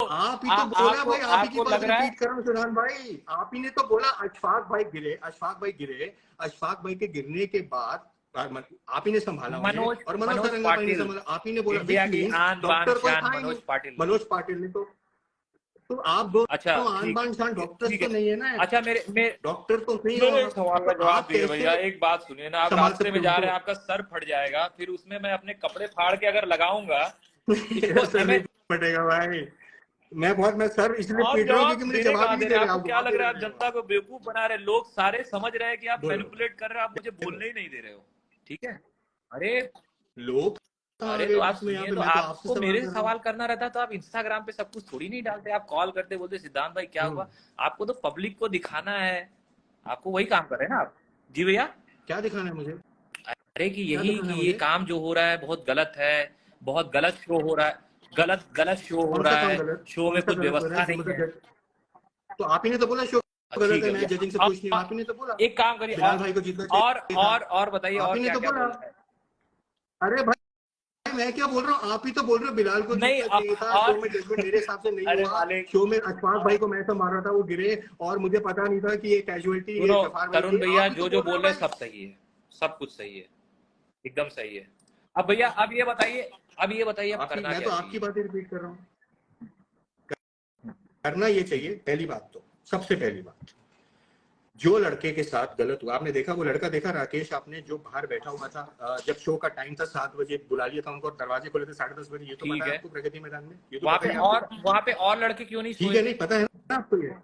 आप ही तो बोला भाई, आप ही की आपको बात लग रहा है, रिपीट कर रहा हूँ सुधान भाई, आप ही ने तो बोला अशफाक भाई गिरे, अशफाक भाई के गिरने के बाद आप ही ने संभाला उन्हें, और मनोज सारंगा भाई ने पाटिल, संभाला। आप ही ने बोला इंडिया which की means आन बान डॉक्टर कोई शान था ही नहीं। मनोज पाटिल। मनोज पाटिल ने तो आप दो अच्छा आन बान शान डॉक्टर्स ठीक तो नहीं है ना, अच्छा मेरे डॉक्टर तो नहीं मेरे हो। सवाल तो का जवाब आप दीजिए कैसे भैया। एक बात सुनिए ना, आप संभाल रास्ते सकते में हो जा रहे हैं, उनको? आपका सर फट जाएगा, फिर उसमें मैं अपने कपड़े फाड़ के अगर लगाऊंगा मेरा इसको सर नहीं फटेगा भाई, मैं सर इसलिए आप पीट रहा हूँ जवाब क्योंकि मुझे देने जवाब कहाँ ही दे नहीं रहे दे हैं? रहे आपको आप, क्या जवाब लग दे रहा है? रहे आप हैं। जनता को बेवकूफ बना रहे, लोग सारे समझ रहे हैं कि आप बोलो। मैनिपुलेट कर रहे हो, आप मुझे बोलने ही नहीं दे रहे हो, ठीक है? अरे लोग अरे आगे तो आप बीच में यहाँ सुनिए, पे तो मैं तो आपसे आपको सवाल मेरे कर से रहा हूँ। सवाल करना रहता तो आप इंस्टाग्राम पे सब कुछ थोड़ी नहीं डालते, आप कॉल करते, बोलते सिद्धांत भाई क्या हुआ। आपको तो पब्लिक को दिखाना है, आपको वही काम कर रहे हैं ना आप। जी भैया, क्या दिखाना है मुझे? अरे कि क्या यही दिखाना कि है ये मुझे? काम जो हो रहा है बहुत गलत है, बहुत गलत शो हो रहा है, गलत शो हो कौन सा रहा काम है, गलत, शो में कौन सा कुछ गलत हो रहा व्यवस्था है जो नहीं मतलब है। तो आप ही ने तो बोला शो गलत ठीक है, है मैं भैया, जजिंग से खुश नहीं हूँ, आप ही ने तो बोला। एक काम करिए, बिलाल भाई को जीतना चाहिए था, और बताइए आप और ही ने क्या तो क्या बोला। बोलना है? अरे भाई मैं क्या बोल रहा हूँ, आप ही तो बोल रहे हो बिलाल को नहीं जीतना चाहिए था, और शो में जजमेंट मेरे हिसाब से नहीं अरे हुआ। मालिक, शो में अशफाक भाई को मैं तो मार रहा था, वो गिरे और मुझे पता नहीं था कि ये कैजुअलिटी ये सुनो जफार भाई तरुण की। भैया, आप ही तो जो बोल रहे बोल हो रहे हैं भाई। सब सही है, सब कुछ सही है, एकदम सही है। अब भैया अब ये बताइए, अब आपकी, करना मैं क्या तो आपकी चाहिए? बातें रिपीट कर रहा हूँ। करना ये चाहिए, पहली बात तो, सबसे पहली बात, जो लड़के के साथ गलत हुआ, आपने देखा वो लड़का देखा राकेश आपने, जो बाहर बैठा हुआ था, जब शो का टाइम था 7 बजे बुला लिया था उनको, दरवाजे खोले थे 10:30 बजे, ये तो ठीक पता है है, आपको प्रगति मैदान में, ये तो वहां पता पे ही है आपको। वहां पे और लड़के क्यों नहीं ठीक सोए है, थे? नहीं पता है ना आपको ये?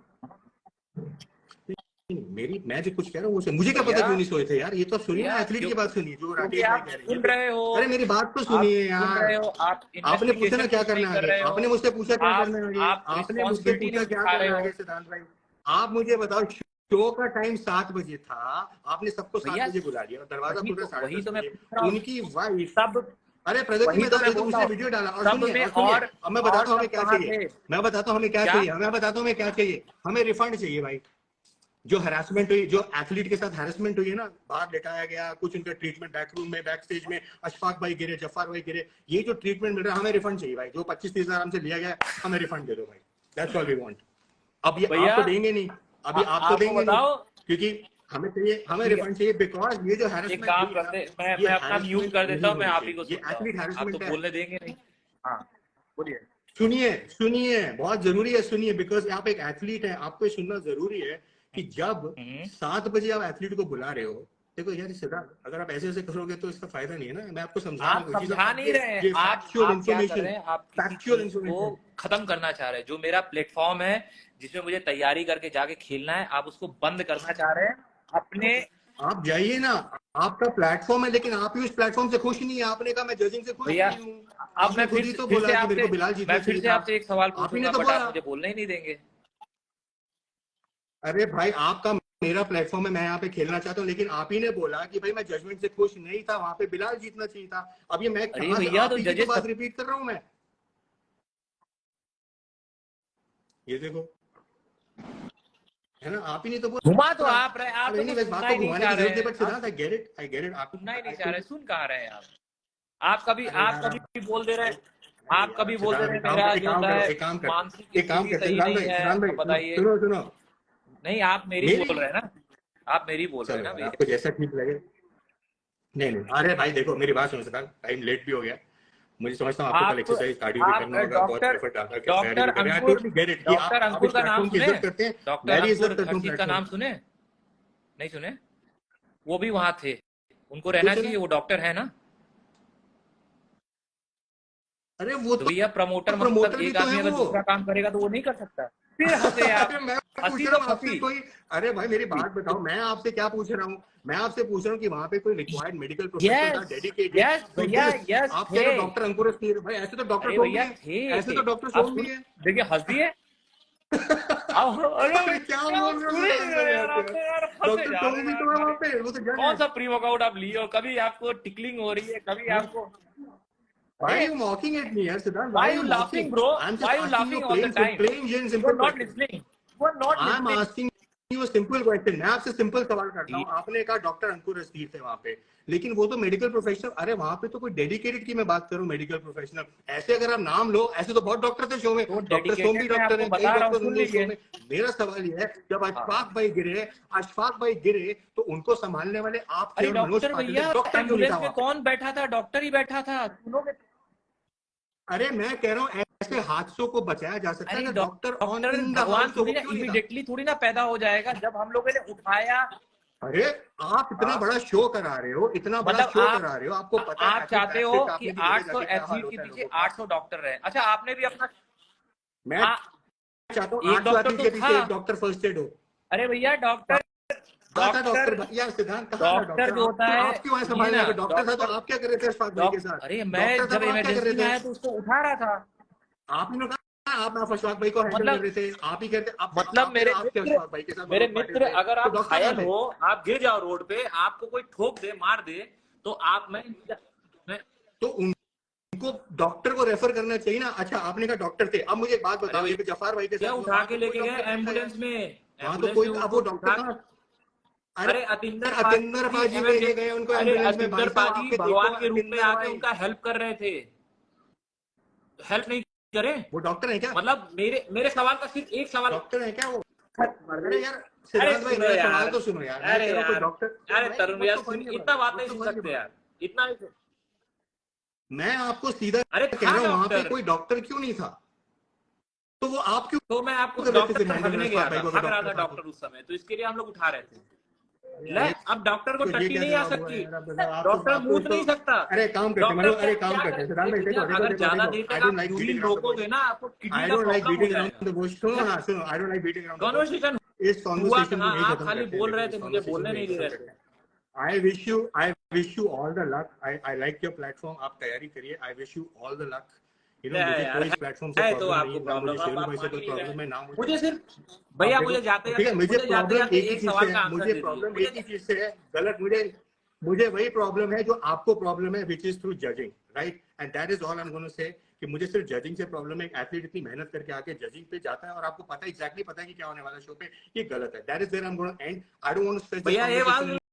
मेरी मैं जो कुछ कह रहा हूँ वो मुझे क्या पता भैया क्यों नहीं सोए थे यार, ये तो आप सुनिए ना, एथलीट क्यों, की बात सुनिए जो क्योंकि राकेश भाई आप कह रहे हैं, सुन रहे हो, अरे मेरी बात तो सुनिए यार। आप आपने पूछा ना इन्वेस्टिगेशन क्या कुछ नहीं करना है कर आगे, रहे हो, आपने मुझसे पूछा क्या करना है आगे, आप आपने मुझसे रिस्पॉन्सिबिलिटी पूछा नहीं क्या उठा रहे करना है हो। आगे सिद्धांत भाई। आप मुझे बताओ, शो का टाइम 7 बजे था, आपने सबको 7 भैया बजे बुला लिया, दरवाजा खुल रहा वही 10:30 तो मैं बजे। पूछ रहा हूँ, उनकी वाइफ, सब अरे प्रगति वही तो मैदान मैं ये तो बोल रहा उसने हूँ, वीडियो डाला। और सब सुनिए में अब मैं बताता हूँ हमें सब क्या कहाँ चाहिए, थे? मैं बताता हूँ हमें क्या क्या? चाहिए, मैं बताता हूँ हमें क्या चाहिए, हमें रिफंड चाहिए भाई। जो हरासमेंट हुई, जो एथलीट के साथ हरासमेंट हुई है ना, बाहर लेटाया गया, कुछ उनका ट्रीटमेंट बैकरूम में, बैक स्टेज में, अशफाक भाई गिरे, जफार भाई गिरे, ये जो ट्रीटमेंट मिल रहा है हमें रिफंड चाहिए भाई। जो 25-30 हजार हमसे लिया गया हमें रिफंड दे दो भाई, दैट्स ऑल वी वांट। अब ये भैया आप तो देंगे नहीं, अभी आप तो आपको देंगे नहीं, बताओ, क्योंकि हमें चाहिए, हमें ठीक है, रिफंड चाहिए, बिकॉज ये जो एक हैरेसमेंट काम हुई है ना, करते, ये मैं अपना म्यूट हैरेसमेंट कर देता नहीं हूँ, मैं होनी आप ही को चाहिए, ये सुनता हूँ, एथलीट आप तो हैरेसमेंट है। बोलने देंगे नहीं। हाँ बोलिए। सुनिए सुनिए, बहुत जरूरी है, सुनिए, बिकॉज आप एक एथलीट है, आपको ये सुनना जरूरी है कि जब 7 बजे आप एथलीट को बुला रहे हो, देखो यार सिद्धार्थ, अगर आप ऐसे करोगे तो इसका फायदा नहीं है ना, मैं आपको समझा आप समझा नहीं रहे हैं, आप क्या कर रहे हैं, आप किसी चीज को खत्म करना चाह रहे हैं। जो मेरा प्लेटफॉर्म है जिसमें मुझे तैयारी करके जाके खेलना है, आप उसको बंद करना चाह रहे हैं अपने। आप जाइए ना, आपका प्लेटफॉर्म है, लेकिन आप ही उस प्लेटफॉर्म से खुश नहीं है। आपने कहा मैं जजिंग से खुश भैया नहीं हूँ, अब मैं खुद ही तो बोला कि मेरे को बिलाल जीतना चाहिए था। आपसे एक सवाल आप ही ने पूछूंगा, तो बट आप बोला, मुझे बोलने ही नहीं देंगे। अरे भाई आपका मेरा प्लेटफॉर्म है, मैं यहाँ पे खेलना चाहता हूँ, लेकिन आप ही ने बोला कि भाई मैं जजमेंट से खुश नहीं था, वहां पे बिलाल जीतना चाहिए था। अब ये मैं अरे भैया आप तो ही की जजेस बात रिपीट कर रहा हूँ मैं। ये देखो है ना, आप ही नहीं तो बोला। घुमा तो आप रहे, आप अब तो नहीं, बात सुनना को ही नहीं घुमाने चाह की रहे जरूरत है, हैं, बट सिद्धांत आई गेट इट आप सुनना ही नहीं चाह रहे, सुन कहाँ रहे हैं आप अरे यार, कभी बोल दे रहे, आप यार, कभी बोल दे रहे सिद्धांत, मेरा एक जो काम होता करो, है एक काम करो, मानसिक एक काम स्थिति करते सही सिद्धांत नहीं भाई, है, सिद्धांत तो भाई बताइए। सुनो सुनो, नहीं, आप मेरी मेरी बोल रहे हैं ना, आप मेरी बोल रहे हैं चलो ना यार, भैया। आपको जैसा ठीक लगे। नहीं, अरे भाई देखो मेरी बात सुनो सिद्धांत, टाइम लेट भी हो गया, मुझे समझता हूँ आपको कल एक्सरसाइज कार्डियो भी करना होगा, बहुत डॉक्टर एफर्ट डालकर के तैयारी डॉक्टर भी करना है। अंकुर, टोटली गेट इट कि डॉक्टर आप अंकुर इस का नाम प्लेटफॉर्म की सुने, इज्जत करते हैं, डॉक्टर मैं भी इज्जत अंकुर करता हूँ हर्षित का प्लेटफॉर्म। नाम सुने, नहीं सुने? वो भी वहां थे, उनको रहना कुछ चाहिए, वो डॉक्टर है ना। अरे वो तो तो भैया प्रमोटर मतलब प्रमोटर भी एक तो आदमी है अगर वो। दूसरा काम करेगा तो वो नहीं कर सकता, फिर हंसे आप, अरे मैं पूछ हंसी रहा तो हूँ आपसे फंसी। कोई, अरे भाई मेरी बात बताओ, मैं आपसे क्या पूछ रहा हूँ, मैं आपसे पूछ रहा हूँ कि वहां पे कोई रिक्वायर्ड मेडिकल प्रोफेशनल था यस डेडिकेटेड यस टू भैया, दिस। यस आप कह थे, रहे हो डॉक्टर अंकुर स्थिर, भाई ऐसे तो डॉक्टर अरे सोम भी भैया है, थे। ऐसे तो डॉक्टर अब सोम भी सुन, है। देखिए हंस दिए। अरे अरे क्या क्या बोल रहे सुन हो ही यार, नहीं रहे यार, आप यार तो यार फंसे डॉक्टर जा सोम रहे हैं भी यार तो है खाली। वहां पे, वो तो जज है। कौन सा प्री वर्कआउट आप लिए हो, कभी आपको टिकलिंग हो रही है, कभी आपको, Why are अरे you mocking at me, yaar, Siddharth? Why why are you you laughing mocking? bro, I'm why just you asking you laughing all the time, plain and you simple are not question. listening, you are not I'm listening। asking you a simple question. मैं आपसे सिंपल सवाल करता हूँ, आपने कहा डॉक्टर अंकुर रस्तीर थे वहां पे, लेकिन वो तो मेडिकल प्रोफेशनल, अरे वहां पे तो कोई डेडिकेटेड की मैं बात करूं, मेडिकल प्रोफेशनल, ऐसे अगर आप नाम लो, ऐसे तो बहुत डॉक्टर थे शो में, तो डॉक्टर सोम भी डेडिकेटेड मैं डॉक्टर आपको हैं, कई बता रहा हूँ, डॉक्टर सुन होंगे उस शो लीजिए। में। मेरा सवाल ये है, जब हाँ, अशफाक भाई गिरे तो उनको संभालने वाले आप थे अरे और मनोज डॉक्टर पाटिल थे, भैया, डॉक्टर क्यों नहीं था एम्बुलेंस में वहां पे? कौन बैठा था, डॉक्टर ही बैठा था, सुनोगे? अरे मैं कह रहा हूँ ऐसे हादसों को बचाया जा सकता है, अरे अगर doctor on doctor in the भगवान हाउस तो थोड़ी वो ना क्यों नहीं था? इमीडिएटली थोड़ी ना पैदा हो जाएगा, जब हम लोगों ने उठाया। अरे आप इतना हाँ, बड़ा शो करा रहे हो, इतना बड़ा मतलब शो करा रहे हो, आपको पता है आप एथलीट चाहते बैक हो स्टेज पे कि आपने भी देखा 800 जाके क्या हाल एथलीट के होता है पीछे लोगों का। 800 डॉक्टर रहे। अच्छा, आपने भी अपना मैं आ, चाहता हूँ एक 800 डॉक्टर एथलीट तो के था। पीछे एक डॉक्टर फर्स्ट एड हो। अरे भैया डॉक्टर, कहाँ था डॉक्टर डॉक्टर यार, सिद्धांत कहाँ था डॉक्टर डॉक्टर? जो होता है, आप क्यों आए सुनिए संभालने? ना, अगर डॉक्टर था तो आप क्या कर रहे थे अशफाक भाई के साथ? अरे मैं डॉक्टर था जब तो आप क्या कर इमरजेंसी में रहे आया थे? तो उसको उठा रहा था। आपने कहा आप अशफाक भाई को हैंडल कर मतलब रहे थे, आप ही करते, आप मतलब मेरे आपके मित्र, अशफाक भाई के साथ मनोज पाटिल थे, अगर तो आप डॉक्टर कहाँ घायल थे? हो, आप गिर जाओ रोड पे, आपको कोई ठोक दे, मार दे, तो आप मैं तो उनको डॉक्टर को रेफर करना चाहिए ना। अच्छा आपने कहा डॉक्टर थे, अब मुझे एक बात बताओ, अरे ये जफार भाई के भैया साथ उठा वहां के तो कोई लेके गए डॉक्टर नहीं था यार, एम्बुलेंस में, वहां तो एम्बुलेंस कोई, में अब वो उनको डॉक्टर उठा, कहाँ? अरे अतिंदर पाजी लेके गए उनको अरे एम्बुलेंस में, भाई अतिंदर साहब पाजी आपके देखो भगवान के रूप में अतिंदर आके भाई, उनका हेल्प कर रहे थे, हेल्प नहीं करे? वो डॉक्टर है क्या? मतलब मेरे सवाल का सिर्फ एक सवाल। डॉक्टर है क्या वो? अरे यार अरे सिद्धांत भाई सुनो मेरा सवाल यार, तो सुनो यार, मैं अरे कह रहा हूँ कोई यार, डॉक्टर, अरे भाई तरुण मत यार तो फनी है इतना बात, बात मत नहीं तो सुन फनी है सकते बात। यार, इतना। मैं आपको सीधा अरे कह था रहा हूँ वहां पे डॉक्टर, कोई डॉक्टर क्यों नहीं था? तो वो आप क्यों तो मैं आपको कर रहे थे फिर डॉक्टर हैंडल भागने अशफाक गया भाई था, को, अगर भाग रहा डॉक्टर था था तो? डॉक्टर उस समय, तो इसके लिए हम लोग उठा रहे थे। ले, अब डॉक्टर को तो ये टट्टी क्या नहीं आ जवाब हुआ सकती, यार? अब आप तो डॉक्टर मूत नहीं सकता। अरे काम करते डॉक्टर अरे काम क्या करते करे? सिद्धांत भाई, देखो देखो अगर देखो ज्यादा देखो, देर आई तक डोंट आप like beating urine around the bush, रोकोगे ना, आपको किडनी आई का डोंट लाइक प्रॉब्लम हो बीटिंग जाएगा। अराउंड द बुश, सुनो ना सुनो, I don't like beating around the bush. Conversation इस हुआ कॉन्वर्सेशन को कहाँ, यही आप खत्म खाली करते हैं, बोल देखो रहे इस थे, मुझे कॉन्वर्सेशन बोलने को नहीं यही दे खत्म रहे करते थे। हैं। I wish you all the luck. I like your platform. आप तैयारी करिए. I wish you all the luck. You know, क्या है मुझे यार, कोई इस प्लेटफॉर्म से है तो प्रॉब्लम नहीं आपको है, ना मुझे प्रॉब्लम, शेरू आप भाई से मान कोई ही नहीं प्रॉब्लम है, रहे। ना मुझे सिर्फ आप भैया, देखो, मुझे जाते ठीक है, मुझे जाते प्रॉब्लम जाते एक ही एक चीज सवाल से का है, आंसर मुझे दे दीजिए प्रॉब्लम मुझे। एक ही चीज से है, गलत मुझे वही प्रॉब्लम है जो आपको प्रॉब्लम है, which is through judging, right? And that is all I am gonna say, कि मुझे सिर्फ जजिंग से प्रॉब्लम है। एक एथलीट इतनी मेहनत करके आके जजिंग पे जाता है और आपको पता है, एग्जैक्टली पता है कि क्या होने वाला शो पे, ये गलत है। That is where I am gonna end. I don't want to stretch this भैया ये बात कन्वर्सेशन